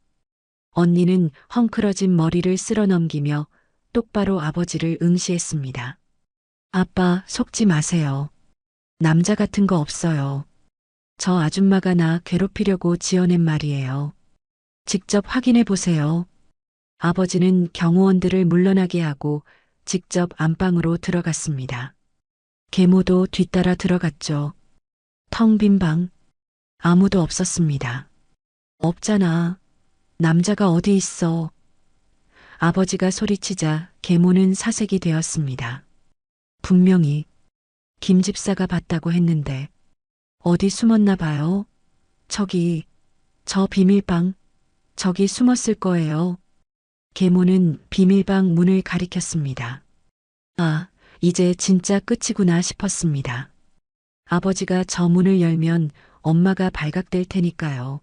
언니는 헝클어진 머리를 쓸어넘기며 똑바로 아버지를 응시했습니다. 아빠, 속지 마세요. 남자 같은 거 없어요. 저 아줌마가 나 괴롭히려고 지어낸 말이에요. 직접 확인해 보세요. 아버지는 경호원들을 물러나게 하고 직접 안방으로 들어갔습니다. 계모도 뒤따라 들어갔죠. 텅 빈 방. 아무도 없었습니다. 없잖아. 남자가 어디 있어. 아버지가 소리치자 계모는 사색이 되었습니다. 분명히 김 집사가 봤다고 했는데 어디 숨었나 봐요. 저기, 저 비밀방, 저기 숨었을 거예요. 계모는 비밀방 문을 가리켰습니다. 아, 이제 진짜 끝이구나 싶었습니다. 아버지가 저 문을 열면 엄마가 발각될 테니까요.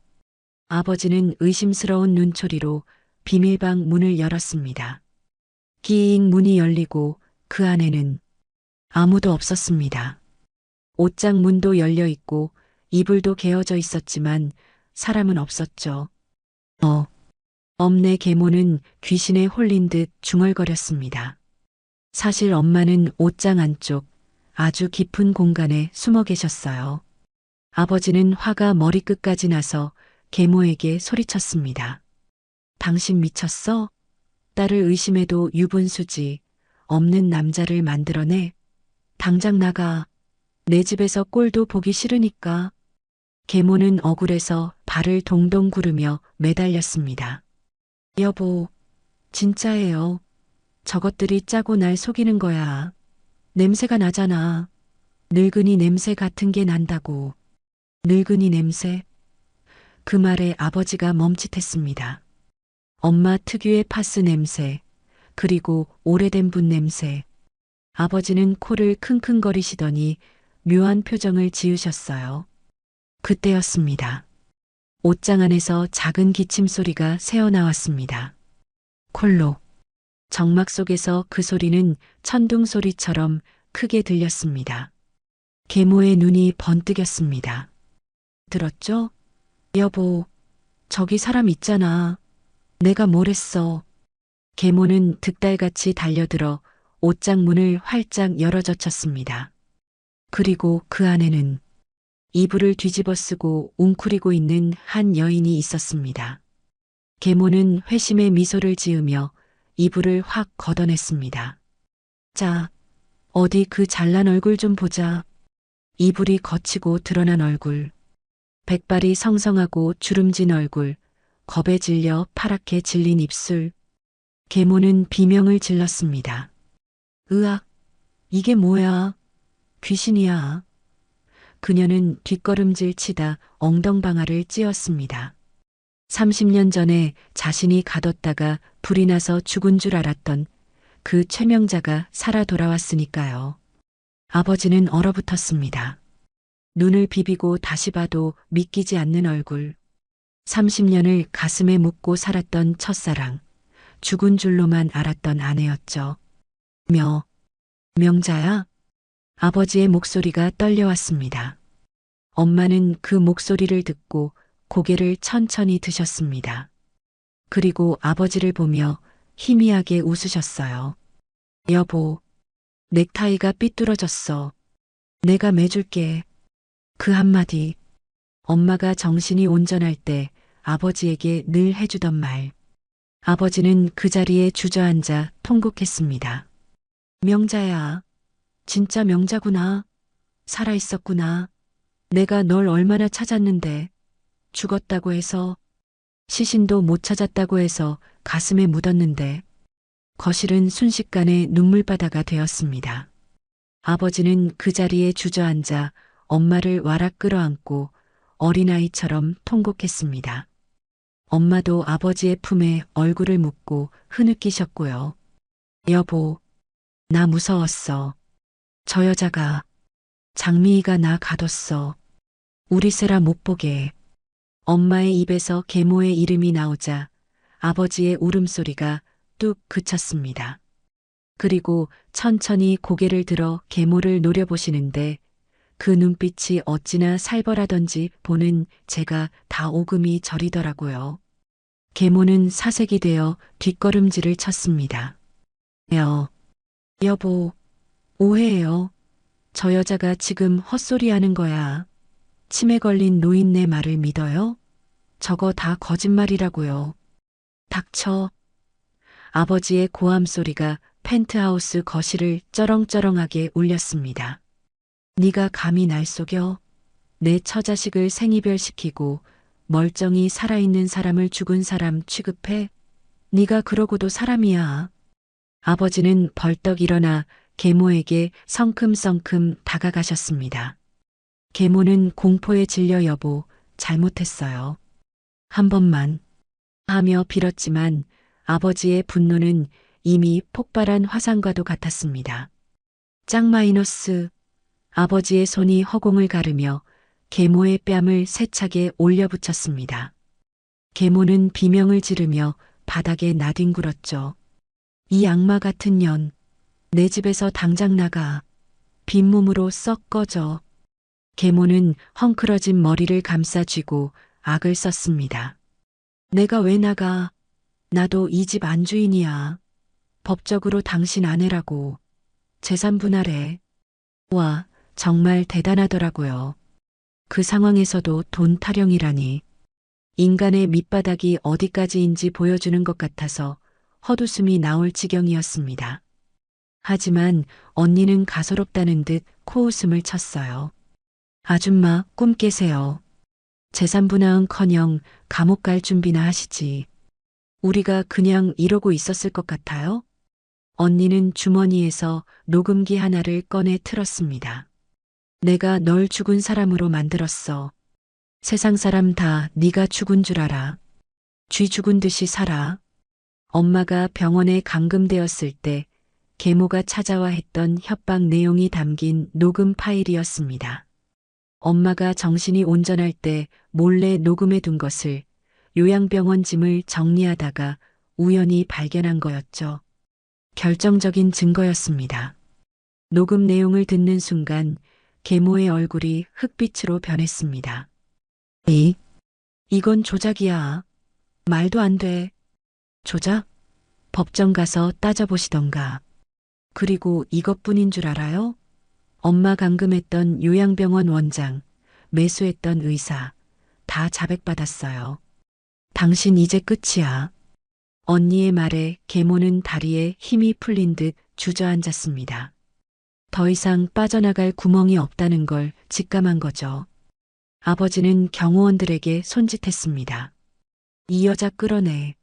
아버지는 의심스러운 눈초리로 비밀방 문을 열었습니다. 끼익 문이 열리고 그 안에는 아무도 없었습니다. 옷장 문도 열려 있고 이불도 개어져 있었지만 사람은 없었죠. 엄네 계모는 귀신에 홀린 듯 중얼거렸습니다. 사실 엄마는 옷장 안쪽 아주 깊은 공간에 숨어 계셨어요. 아버지는 화가 머리끝까지 나서 계모에게 소리쳤습니다. 당신 미쳤어? 딸을 의심해도 유분수지. 없는 남자를 만들어내. 당장 나가. 내 집에서 꼴도 보기 싫으니까. 계모는 억울해서 발을 동동 구르며 매달렸습니다. 여보, 진짜예요. 저것들이 짜고 날 속이는 거야. 냄새가 나잖아. 늙은이 냄새 같은 게 난다고. 늙은이 냄새? 그 말에 아버지가 멈칫했습니다. 엄마 특유의 파스 냄새, 그리고 오래된 분 냄새. 아버지는 코를 킁킁거리시더니 묘한 표정을 지으셨어요. 그때였습니다. 옷장 안에서 작은 기침 소리가 새어나왔습니다. 콜록. 정막 속에서 그 소리는 천둥 소리처럼 크게 들렸습니다. 계모의 눈이 번뜩였습니다. 들었죠? 여보, 저기 사람 있잖아. 내가 뭘 했어. 계모는 득달같이 달려들어 옷장 문을 활짝 열어젖혔습니다. 그리고 그 안에는 이불을 뒤집어 쓰고 웅크리고 있는 한 여인이 있었습니다. 계모는 회심의 미소를 지으며 이불을 확 걷어냈습니다. 자, 어디 그 잘난 얼굴 좀 보자. 이불이 거치고 드러난 얼굴. 백발이 성성하고 주름진 얼굴. 겁에 질려 파랗게 질린 입술. 계모는 비명을 질렀습니다. 으악, 이게 뭐야? 귀신이야. 그녀는 뒷걸음질 치다 엉덩방아를 찧었습니다. 30년 전에 자신이 가뒀다가 불이 나서 죽은 줄 알았던 그 최명자가 살아 돌아왔으니까요. 아버지는 얼어붙었습니다. 눈을 비비고 다시 봐도 믿기지 않는 얼굴. 30년을 가슴에 묻고 살았던 첫사랑. 죽은 줄로만 알았던 아내였죠. 명자야? 아버지의 목소리가 떨려왔습니다. 엄마는 그 목소리를 듣고 고개를 천천히 드셨습니다. 그리고 아버지를 보며 희미하게 웃으셨어요. 여보, 넥타이가 삐뚤어졌어. 내가 매줄게. 그 한마디, 엄마가 정신이 온전할 때 아버지에게 늘 해주던 말. 아버지는 그 자리에 주저앉아 통곡했습니다. 명자야, 진짜 명자구나. 살아있었구나. 내가 널 얼마나 찾았는데, 죽었다고 해서, 시신도 못 찾았다고 해서 가슴에 묻었는데, 거실은 순식간에 눈물바다가 되었습니다. 아버지는 그 자리에 주저앉아 엄마를 와락 끌어안고 어린아이처럼 통곡했습니다. 엄마도 아버지의 품에 얼굴을 묻고 흐느끼셨고요. 여보, 나 무서웠어. 저 여자가, 장미희가 나 가뒀어. 우리 세라 못 보게. 엄마의 입에서 계모의 이름이 나오자 아버지의 울음소리가 뚝 그쳤습니다. 그리고 천천히 고개를 들어 계모를 노려보시는데 그 눈빛이 어찌나 살벌하던지 보는 제가 다 오금이 저리더라고요. 계모는 사색이 되어 뒷걸음질을 쳤습니다. 여보, 오해해요. 저 여자가 지금 헛소리하는 거야. 치매 걸린 노인네 말을 믿어요? 저거 다 거짓말이라고요. 닥쳐. 아버지의 고함 소리가 펜트하우스 거실을 쩌렁쩌렁하게 울렸습니다. 네가 감히 날 속여? 내 처자식을 생이별시키고 멀쩡히 살아있는 사람을 죽은 사람 취급해? 네가 그러고도 사람이야. 아버지는 벌떡 일어나 계모에게 성큼성큼 다가가셨습니다. 계모는 공포에 질려 여보, 잘못했어요. 한 번만 하며 빌었지만 아버지의 분노는 이미 폭발한 화산과도 같았습니다. 짝 마이너스. 아버지의 손이 허공을 가르며 계모의 뺨을 세차게 올려붙였습니다. 계모는 비명을 지르며 바닥에 나뒹굴었죠. 이 악마 같은 년, 내 집에서 당장 나가. 빈몸으로 썩 꺼져. 계모는 헝클어진 머리를 감싸 쥐고 악을 썼습니다. 내가 왜 나가? 나도 이 집 안주인이야. 법적으로 당신 아내라고. 재산 분할해. 와, 정말 대단하더라고요. 그 상황에서도 돈 타령이라니. 인간의 밑바닥이 어디까지인지 보여주는 것 같아서 헛웃음이 나올 지경이었습니다. 하지만 언니는 가소롭다는 듯 코웃음을 쳤어요. 아줌마, 꿈 깨세요. 재산 분할은커녕 감옥 갈 준비나 하시지. 우리가 그냥 이러고 있었을 것 같아요? 언니는 주머니에서 녹음기 하나를 꺼내 틀었습니다. 내가 널 죽은 사람으로 만들었어. 세상 사람 다 네가 죽은 줄 알아. 쥐 죽은 듯이 살아. 엄마가 병원에 감금되었을 때 계모가 찾아와 했던 협박 내용이 담긴 녹음 파일이었습니다. 엄마가 정신이 온전할 때 몰래 녹음해 둔 것을 요양병원 짐을 정리하다가 우연히 발견한 거였죠. 결정적인 증거였습니다. 녹음 내용을 듣는 순간 계모의 얼굴이 흑빛으로 변했습니다. 이건 조작이야. 말도 안 돼. 조작? 법정 가서 따져보시던가. 그리고 이것뿐인 줄 알아요? 엄마 감금했던 요양병원 원장, 매수했던 의사, 다 자백받았어요. 당신 이제 끝이야. 언니의 말에 계모는 다리에 힘이 풀린 듯 주저앉았습니다. 더 이상 빠져나갈 구멍이 없다는 걸 직감한 거죠. 아버지는 경호원들에게 손짓했습니다. 이 여자 끌어내.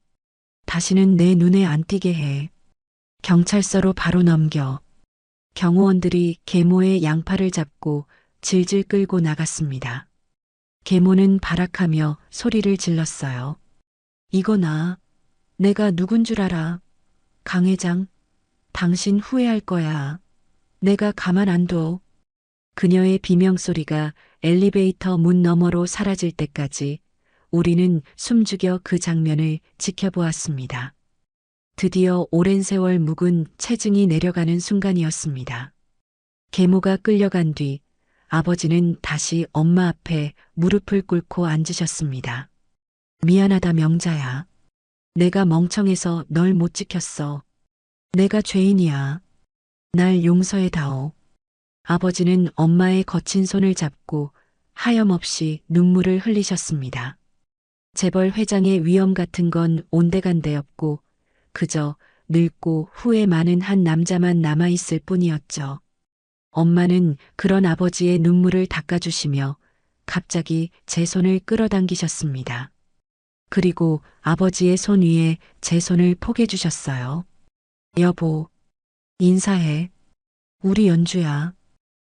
다시는 내 눈에 안 띄게 해. 경찰서로 바로 넘겨. 경호원들이 계모의 양팔을 잡고 질질 끌고 나갔습니다. 계모는 발악하며 소리를 질렀어요. 이거 나. 내가 누군 줄 알아. 강 회장, 당신 후회할 거야. 내가 가만 안 둬. 그녀의 비명소리가 엘리베이터 문 너머로 사라질 때까지 우리는 숨죽여 그 장면을 지켜보았습니다. 드디어 오랜 세월 묵은 체증이 내려가는 순간이었습니다. 계모가 끌려간 뒤 아버지는 다시 엄마 앞에 무릎을 꿇고 앉으셨습니다. 미안하다 명자야. 내가 멍청해서 널 못 지켰어. 내가 죄인이야. 날 용서해다오. 아버지는 엄마의 거친 손을 잡고 하염없이 눈물을 흘리셨습니다. 재벌 회장의 위험 같은 건 온데간데였고 그저 늙고 후회 많은 한 남자만 남아있을 뿐이었죠. 엄마는 그런 아버지의 눈물을 닦아주시며 갑자기 제 손을 끌어당기셨습니다. 그리고 아버지의 손 위에 제 손을 포개주셨어요. 여보, 인사해. 우리 연주야.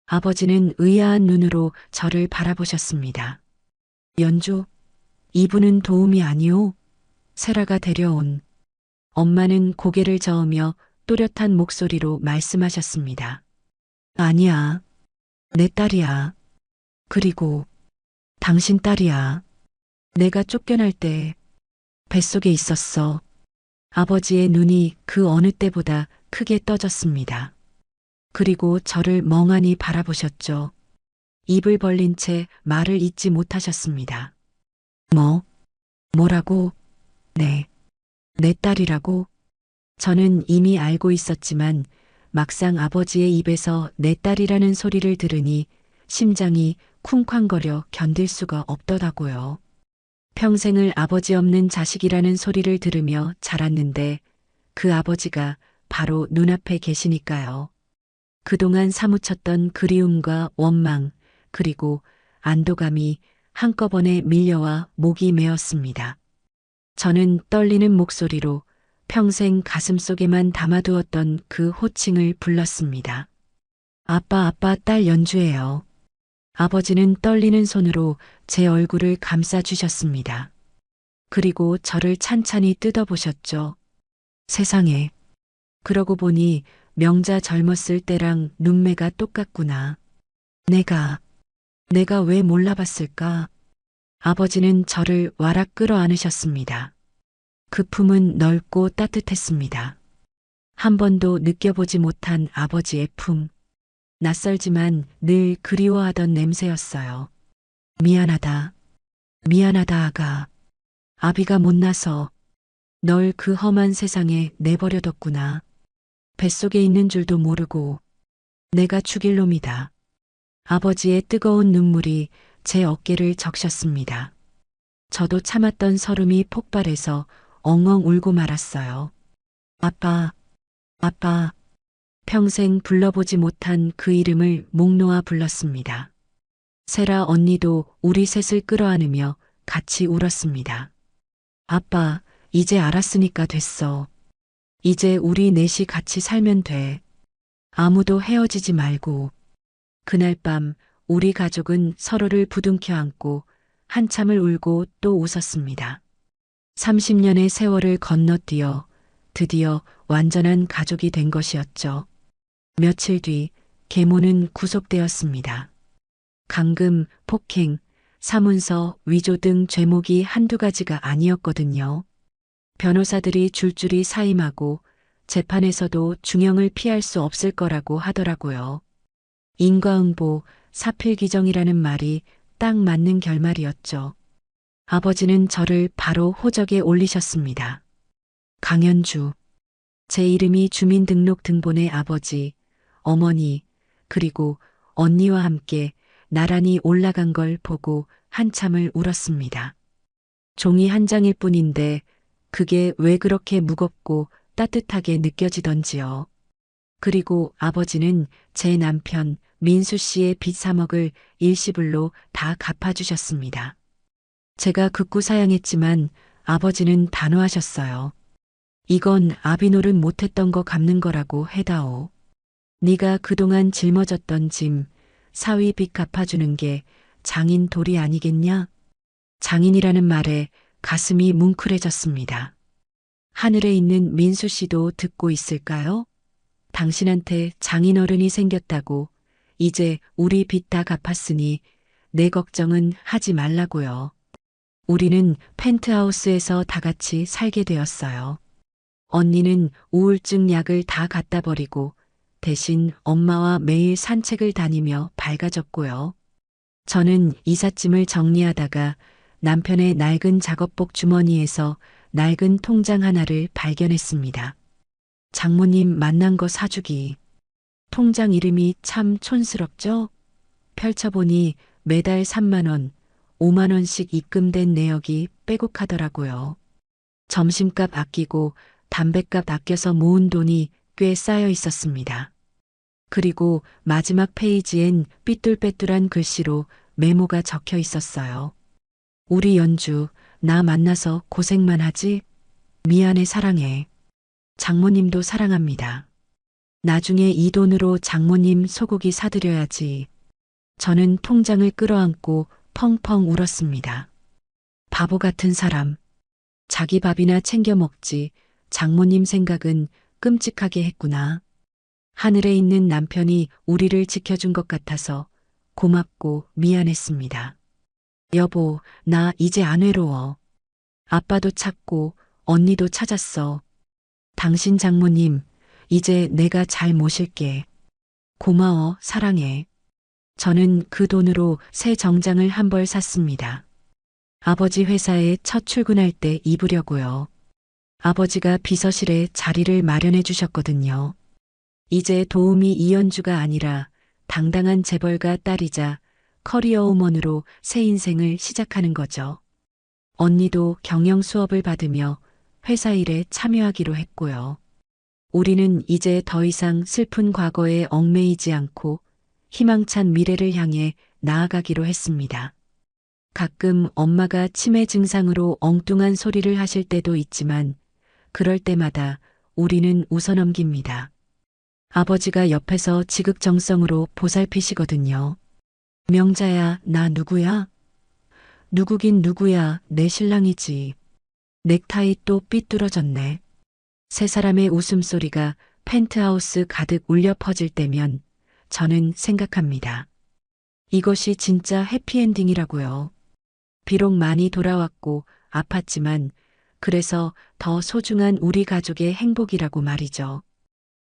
아버지는 의아한 눈으로 저를 바라보셨습니다. 연주, 이분은 도움이 아니오. 세라가 데려온. 엄마는 고개를 저으며 또렷한 목소리로 말씀하셨습니다. 아니야. 내 딸이야. 그리고 당신 딸이야. 내가 쫓겨날 때 뱃속에 있었어. 아버지의 눈이 그 어느 때보다 크게 떠졌습니다. 그리고 저를 멍하니 바라보셨죠. 입을 벌린 채 말을 잇지 못하셨습니다. 뭐라고? 네. 내 딸이라고? 저는 이미 알고 있었지만 막상 아버지의 입에서 내 딸이라는 소리를 들으니 심장이 쿵쾅거려 견딜 수가 없더라고요. 평생을 아버지 없는 자식이라는 소리를 들으며 자랐는데 그 아버지가 바로 눈앞에 계시니까요. 그동안 사무쳤던 그리움과 원망 그리고 안도감이 한꺼번에 밀려와 목이 메었습니다. 저는 떨리는 목소리로 평생 가슴속에만 담아두었던 그 호칭을 불렀습니다. 아빠, 딸 연주예요. 아버지는 떨리는 손으로 제 얼굴을 감싸주셨습니다. 그리고 저를 찬찬히 뜯어보셨죠. 세상에. 그러고 보니 명자 젊었을 때랑 눈매가 똑같구나. 내가 왜 몰라봤을까? 아버지는 저를 와락 끌어안으셨습니다. 그 품은 넓고 따뜻했습니다. 한 번도 느껴보지 못한 아버지의 품. 낯설지만 늘 그리워하던 냄새였어요. 미안하다. 아가. 아비가 못나서 널 그 험한 세상에 내버려뒀구나. 뱃속에 있는 줄도 모르고 내가 죽일 놈이다. 아버지의 뜨거운 눈물이 제 어깨를 적셨습니다. 저도 참았던 설움이 폭발해서 엉엉 울고 말았어요. 아빠. 평생 불러보지 못한 그 이름을 목 놓아 불렀습니다. 세라 언니도 우리 셋을 끌어안으며 같이 울었습니다. 아빠, 이제 알았으니까 됐어. 이제 우리 넷이 같이 살면 돼. 아무도 헤어지지 말고. 그날 밤 우리 가족은 서로를 부둥켜 안고 한참을 울고 또 웃었습니다. 30년의 세월을 건너뛰어 드디어 완전한 가족이 된 것이었죠. 며칠 뒤 계모는 구속되었습니다. 감금, 폭행, 사문서, 위조 등 죄목이 한두 가지가 아니었거든요. 변호사들이 줄줄이 사임하고 재판에서도 중형을 피할 수 없을 거라고 하더라고요. 인과응보, 사필귀정이라는 말이 딱 맞는 결말이었죠. 아버지는 저를 바로 호적에 올리셨습니다. 강현주. 제 이름이 주민등록등본에 아버지, 어머니, 그리고 언니와 함께 나란히 올라간 걸 보고 한참을 울었습니다. 종이 한 장일 뿐인데 그게 왜 그렇게 무겁고 따뜻하게 느껴지던지요. 그리고 아버지는 제 남편 민수 씨의 빚 3억을 일시불로 다 갚아주셨습니다. 제가 극구 사양했지만 아버지는 단호하셨어요. 이건 아비 노릇 못했던 거 갚는 거라고 해다오. 네가 그동안 짊어졌던 짐, 사위 빚 갚아주는 게 장인 도리 아니겠냐? 장인이라는 말에 가슴이 뭉클해졌습니다. 하늘에 있는 민수 씨도 듣고 있을까요? 당신한테 장인어른이 생겼다고 이제 우리 빚 다 갚았으니 내 걱정은 하지 말라고요. 우리는 펜트하우스에서 다 같이 살게 되었어요. 언니는 우울증 약을 다 갖다 버리고 대신 엄마와 매일 산책을 다니며 밝아졌고요. 저는 이삿짐을 정리하다가 남편의 낡은 작업복 주머니에서 낡은 통장 하나를 발견했습니다. 장모님 만난 거 사주기. 통장 이름이 참 촌스럽죠? 펼쳐보니 매달 3만 원, 5만 원씩 입금된 내역이 빼곡하더라고요. 점심값 아끼고 담뱃값 아껴서 모은 돈이 꽤 쌓여 있었습니다. 그리고 마지막 페이지엔 삐뚤빼뚤한 글씨로 메모가 적혀 있었어요. 우리 연주, 나 만나서 고생만 하지? 미안해 사랑해. 장모님도 사랑합니다. 나중에 이 돈으로 장모님 소고기 사드려야지. 저는 통장을 끌어안고 펑펑 울었습니다. 바보 같은 사람. 자기 밥이나 챙겨 먹지. 장모님 생각은 끔찍하게 했구나. 하늘에 있는 남편이 우리를 지켜준 것 같아서 고맙고 미안했습니다. 여보, 나 이제 안 외로워. 아빠도 찾고 언니도 찾았어. 당신 장모님, 이제 내가 잘 모실게. 고마워, 사랑해. 저는 그 돈으로 새 정장을 한 벌 샀습니다. 아버지 회사에 첫 출근할 때 입으려고요. 아버지가 비서실에 자리를 마련해 주셨거든요. 이제 도우미 이연주가 아니라 당당한 재벌가 딸이자 커리어 우먼으로 새 인생을 시작하는 거죠. 언니도 경영 수업을 받으며 회사 일에 참여하기로 했고요. 우리는 이제 더 이상 슬픈 과거에 얽매이지 않고 희망찬 미래를 향해 나아가기로 했습니다. 가끔 엄마가 치매 증상으로 엉뚱한 소리를 하실 때도 있지만 그럴 때마다 우리는 웃어넘깁니다. 아버지가 옆에서 지극정성으로 보살피시거든요. 명자야, 나 누구야? 누구긴 누구야, 내 신랑이지. 넥타이 또 삐뚤어졌네. 세 사람의 웃음소리가 펜트하우스 가득 울려 퍼질 때면 저는 생각합니다. 이것이 진짜 해피엔딩이라고요. 비록 많이 돌아왔고 아팠지만 그래서 더 소중한 우리 가족의 행복이라고 말이죠.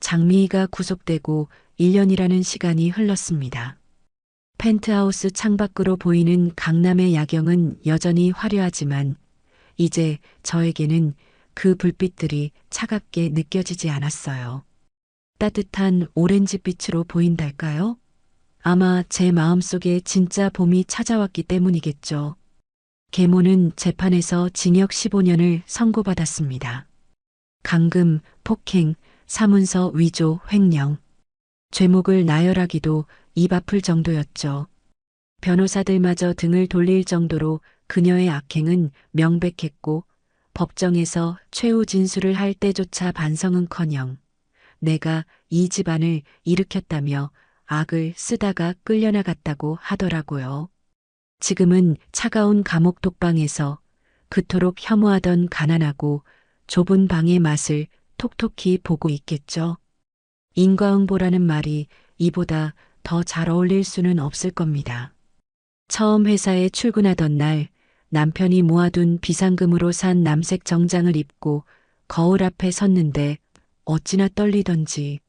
장미희가 구속되고 1년이라는 시간이 흘렀습니다. 펜트하우스 창밖으로 보이는 강남의 야경은 여전히 화려하지만 이제 저에게는 그 불빛들이 차갑게 느껴지지 않았어요. 따뜻한 오렌지빛으로 보인달까요? 아마 제 마음속에 진짜 봄이 찾아왔기 때문이겠죠. 계모는 재판에서 징역 15년을 선고받았습니다. 강금, 폭행, 사문서 위조, 횡령. 죄목을 나열하기도 입 아플 정도였죠. 변호사들마저 등을 돌릴 정도로 그녀의 악행은 명백했고 법정에서 최후 진술을 할 때조차 반성은커녕 내가 이 집안을 일으켰다며 악을 쓰다가 끌려나갔다고 하더라고요. 지금은 차가운 감옥 독방에서 그토록 혐오하던 가난하고 좁은 방의 맛을 톡톡히 보고 있겠죠. 인과응보라는 말이 이보다 더 잘 어울릴 수는 없을 겁니다. 처음 회사에 출근하던 날 남편이 모아둔 비상금으로 산 남색 정장을 입고 거울 앞에 섰는데 어찌나 떨리던지.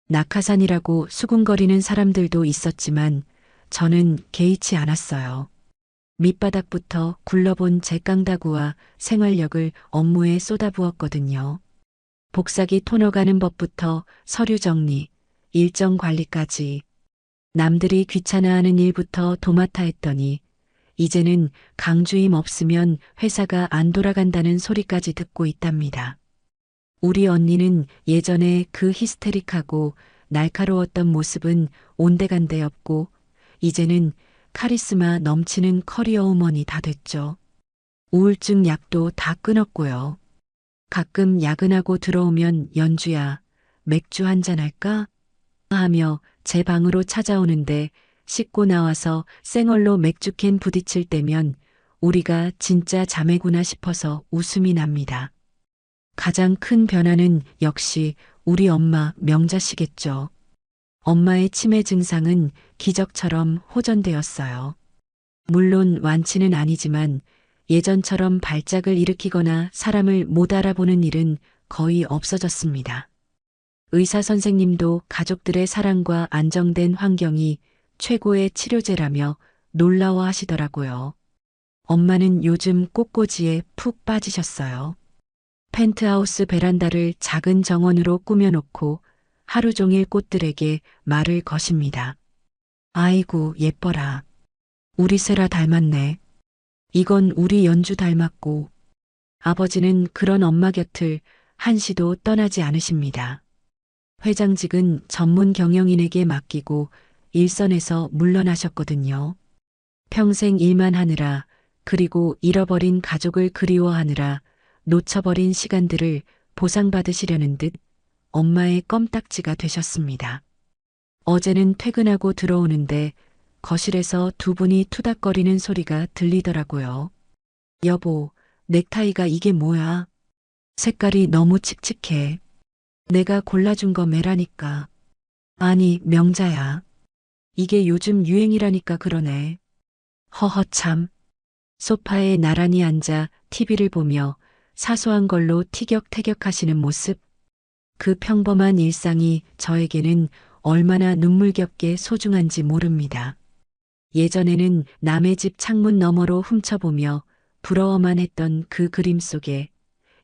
낙하산이라고 수군거리는 사람들도 있었지만 저는 개의치 않았어요. 밑바닥부터 굴러본 제 깡다구와 생활력을 업무에 쏟아부었거든요. 복사기 토너 가는 법부터 서류 정리, 일정 관리까지. 남들이 귀찮아하는 일부터 도맡아 했더니 이제는 강주임 없으면 회사가 안 돌아간다는 소리까지 듣고 있답니다. 우리 언니는 예전에 그 히스테릭하고 날카로웠던 모습은 온데간데 없고 이제는 카리스마 넘치는 커리어 우먼이 다 됐죠. 우울증 약도 다 끊었고요. 가끔 야근하고 들어오면 연주야, 맥주 한잔 할까? 하며 제 방으로 찾아오는데 씻고 나와서 쌩얼로 맥주캔 부딪힐 때면 우리가 진짜 자매구나 싶어서 웃음이 납니다. 가장 큰 변화는 역시 우리 엄마 명자씨겠죠. 엄마의 치매 증상은 기적처럼 호전되었어요. 물론 완치는 아니지만 예전처럼 발작을 일으키거나 사람을 못 알아보는 일은 거의 없어졌습니다. 의사 선생님도 가족들의 사랑과 안정된 환경이 최고의 치료제라며 놀라워하시더라고요. 엄마는 요즘 꽃꽂이에 푹 빠지셨어요. 펜트하우스 베란다를 작은 정원으로 꾸며놓고 하루 종일 꽃들에게 말을 거십니다. 아이고, 예뻐라. 우리 세라 닮았네. 이건 우리 연주 닮았고. 아버지는 그런 엄마 곁을 한시도 떠나지 않으십니다. 회장직은 전문 경영인에게 맡기고 일선에서 물러나셨거든요. 평생 일만 하느라, 그리고 잃어버린 가족을 그리워하느라 놓쳐버린 시간들을 보상받으시려는 듯 엄마의 껌딱지가 되셨습니다. 어제는 퇴근하고 들어오는데 거실에서 두 분이 투닥거리는 소리가 들리더라고요. 여보, 넥타이가 이게 뭐야? 색깔이 너무 칙칙해. 내가 골라준 거 매라니까. 아니, 명자야. 이게 요즘 유행이라니까 그러네. 허허 참. 소파에 나란히 앉아 TV를 보며 사소한 걸로 티격태격하시는 모습. 그 평범한 일상이 저에게는 얼마나 눈물겹게 소중한지 모릅니다. 예전에는 남의 집 창문 너머로 훔쳐보며 부러워만 했던 그 그림 속에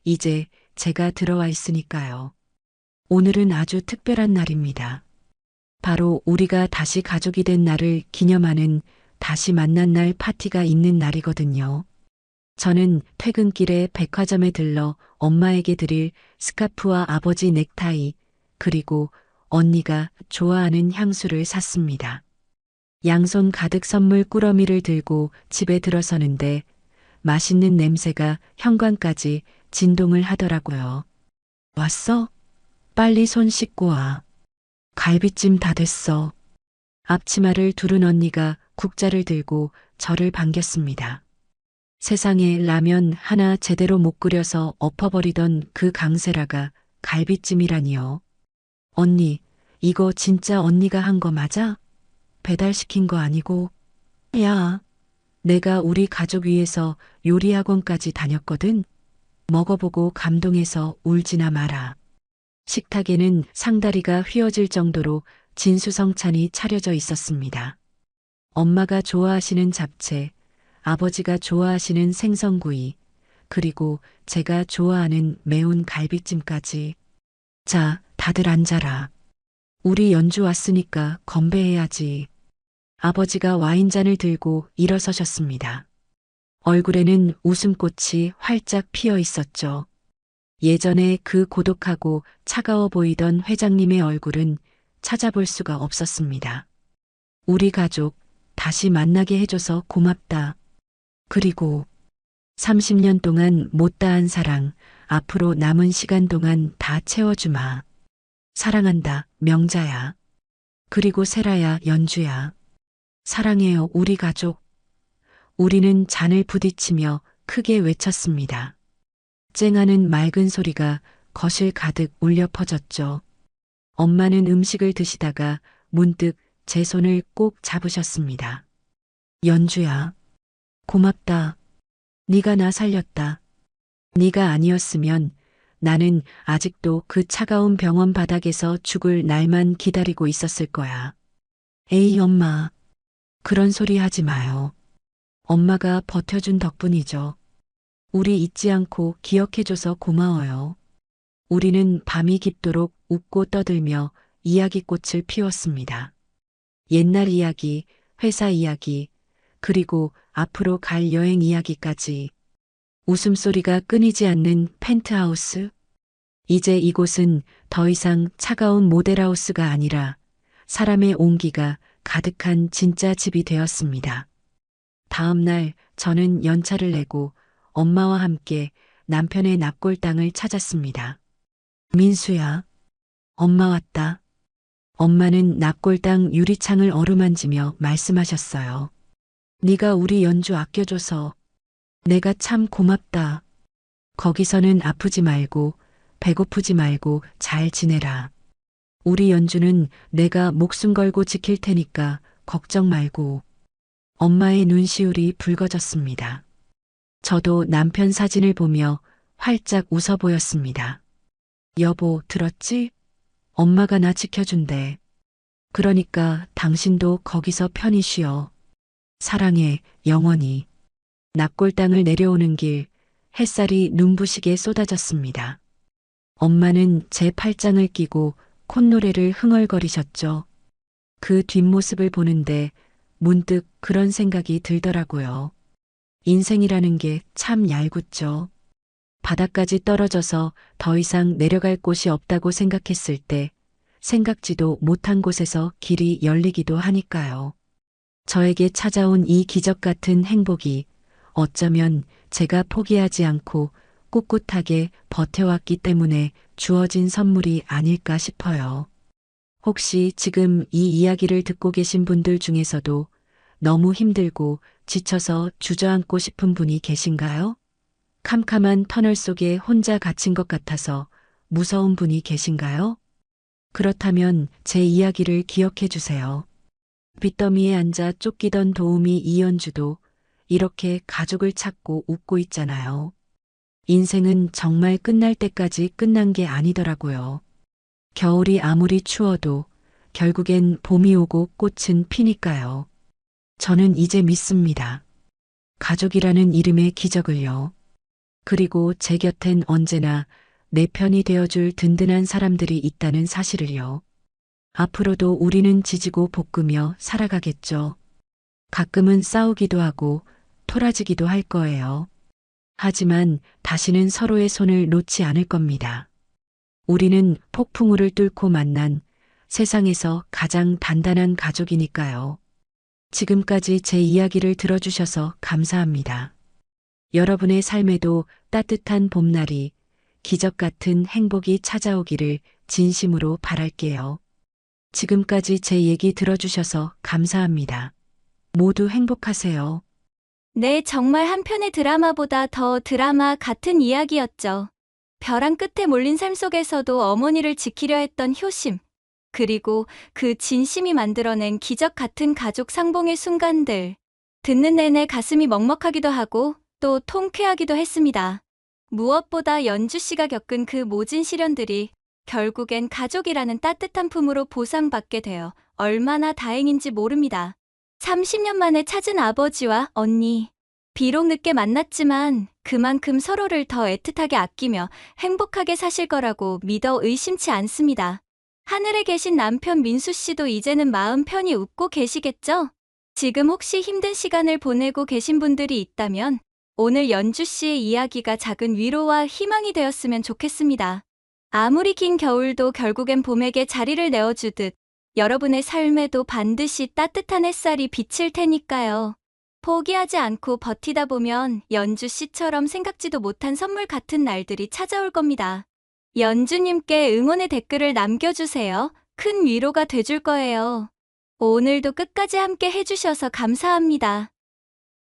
이제 제가 들어와 있으니까요. 오늘은 아주 특별한 날입니다. 바로 우리가 다시 가족이 된 날을 기념하는 다시 만난 날 파티가 있는 날이거든요. 저는 퇴근길에 백화점에 들러 엄마에게 드릴 스카프와 아버지 넥타이, 그리고 언니가 좋아하는 향수를 샀습니다. 양손 가득 선물 꾸러미를 들고 집에 들어서는데 맛있는 냄새가 현관까지 진동을 하더라고요. 왔어? 빨리 손 씻고 와. 갈비찜 다 됐어. 앞치마를 두른 언니가 국자를 들고 저를 반겼습니다. 세상에 라면 하나 제대로 못 끓여서 엎어버리던 그 강세라가 갈비찜이라니요. 언니, 이거 진짜 언니가 한 거 맞아? 배달시킨 거 아니고. 야, 내가 우리 가족 위해서 요리학원까지 다녔거든. 먹어보고 감동해서 울지나 마라. 식탁에는 상다리가 휘어질 정도로 진수성찬이 차려져 있었습니다. 엄마가 좋아하시는 잡채, 아버지가 좋아하시는 생선구이, 그리고 제가 좋아하는 매운 갈비찜까지. 자, 다들 앉아라. 우리 연주 왔으니까 건배해야지. 아버지가 와인잔을 들고 일어서셨습니다. 얼굴에는 웃음꽃이 활짝 피어 있었죠. 예전에 그 고독하고 차가워 보이던 회장님의 얼굴은 찾아볼 수가 없었습니다. 우리 가족 다시 만나게 해줘서 고맙다. 그리고 30년 동안 못다한 사랑, 앞으로 남은 시간 동안 다 채워주마. 사랑한다, 명자야. 그리고 세라야, 연주야. 사랑해요, 우리 가족. 우리는 잔을 부딪히며 크게 외쳤습니다. 쨍하는 맑은 소리가 거실 가득 울려 퍼졌죠. 엄마는 음식을 드시다가 문득 제 손을 꼭 잡으셨습니다. 연주야, 고맙다. 네가 나 살렸다. 네가 아니었으면 나는 아직도 그 차가운 병원 바닥에서 죽을 날만 기다리고 있었을 거야. 에이, 엄마. 그런 소리 하지 마요. 엄마가 버텨준 덕분이죠. 우리 잊지 않고 기억해줘서 고마워요. 우리는 밤이 깊도록 웃고 떠들며 이야기꽃을 피웠습니다. 옛날 이야기, 회사 이야기, 그리고 앞으로 갈 여행 이야기까지. 웃음소리가 끊이지 않는 펜트하우스. 이제 이곳은 더 이상 차가운 모델하우스가 아니라 사람의 온기가 가득한 진짜 집이 되었습니다. 다음 날 저는 연차를 내고 엄마와 함께 남편의 납골당을 찾았습니다. 민수야, 엄마 왔다. 엄마는 납골당 유리창을 어루만지며 말씀하셨어요. 네가 우리 연주 아껴줘서 내가 참 고맙다. 거기서는 아프지 말고 배고프지 말고 잘 지내라. 우리 연주는 내가 목숨 걸고 지킬 테니까 걱정 말고. 엄마의 눈시울이 붉어졌습니다. 저도 남편 사진을 보며 활짝 웃어 보였습니다. 여보, 들었지? 엄마가 나 지켜준대. 그러니까 당신도 거기서 편히 쉬어. 사랑해, 영원히. 납골당을 내려오는 길, 햇살이 눈부시게 쏟아졌습니다. 엄마는 제 팔짱을 끼고 콧노래를 흥얼거리셨죠. 그 뒷모습을 보는데 문득 그런 생각이 들더라고요. 인생이라는 게 참 얄궂죠. 바닥까지 떨어져서 더 이상 내려갈 곳이 없다고 생각했을 때 생각지도 못한 곳에서 길이 열리기도 하니까요. 저에게 찾아온 이 기적 같은 행복이 어쩌면 제가 포기하지 않고 꿋꿋하게 버텨왔기 때문에 주어진 선물이 아닐까 싶어요. 혹시 지금 이 이야기를 듣고 계신 분들 중에서도 너무 힘들고 지쳐서 주저앉고 싶은 분이 계신가요? 캄캄한 터널 속에 혼자 갇힌 것 같아서 무서운 분이 계신가요? 그렇다면 제 이야기를 기억해 주세요. 빚더미에 앉아 쫓기던 도우미 이연주도 이렇게 가족을 찾고 웃고 있잖아요. 인생은 정말 끝날 때까지 끝난 게 아니더라고요. 겨울이 아무리 추워도 결국엔 봄이 오고 꽃은 피니까요. 저는 이제 믿습니다. 가족이라는 이름의 기적을요. 그리고 제 곁엔 언제나 내 편이 되어줄 든든한 사람들이 있다는 사실을요. 앞으로도 우리는 지지고 볶으며 살아가겠죠. 가끔은 싸우기도 하고 토라지기도 할 거예요. 하지만 다시는 서로의 손을 놓지 않을 겁니다. 우리는 폭풍우를 뚫고 만난 세상에서 가장 단단한 가족이니까요. 지금까지 제 이야기를 들어주셔서 감사합니다. 여러분의 삶에도 따뜻한 봄날이 기적 같은 행복이 찾아오기를 진심으로 바랄게요. 지금까지 제 얘기 들어주셔서 감사합니다. 모두 행복하세요. 네, 정말 한 편의 드라마보다 더 드라마 같은 이야기였죠. 벼랑 끝에 몰린 삶 속에서도 어머니를 지키려 했던 효심, 그리고 그 진심이 만들어낸 기적 같은 가족 상봉의 순간들. 듣는 내내 가슴이 먹먹하기도 하고 또 통쾌하기도 했습니다. 무엇보다 연주 씨가 겪은 그 모진 시련들이 결국엔 가족이라는 따뜻한 품으로 보상받게 되어 얼마나 다행인지 모릅니다. 30년 만에 찾은 아버지와 언니. 비록 늦게 만났지만 그만큼 서로를 더 애틋하게 아끼며 행복하게 사실 거라고 믿어 의심치 않습니다. 하늘에 계신 남편 민수 씨도 이제는 마음 편히 웃고 계시겠죠? 지금 혹시 힘든 시간을 보내고 계신 분들이 있다면 오늘 연주 씨의 이야기가 작은 위로와 희망이 되었으면 좋겠습니다. 아무리 긴 겨울도 결국엔 봄에게 자리를 내어주듯 여러분의 삶에도 반드시 따뜻한 햇살이 비칠 테니까요. 포기하지 않고 버티다 보면 연주 씨처럼 생각지도 못한 선물 같은 날들이 찾아올 겁니다. 연주님께 응원의 댓글을 남겨주세요. 큰 위로가 돼줄 거예요. 오늘도 끝까지 함께 해주셔서 감사합니다.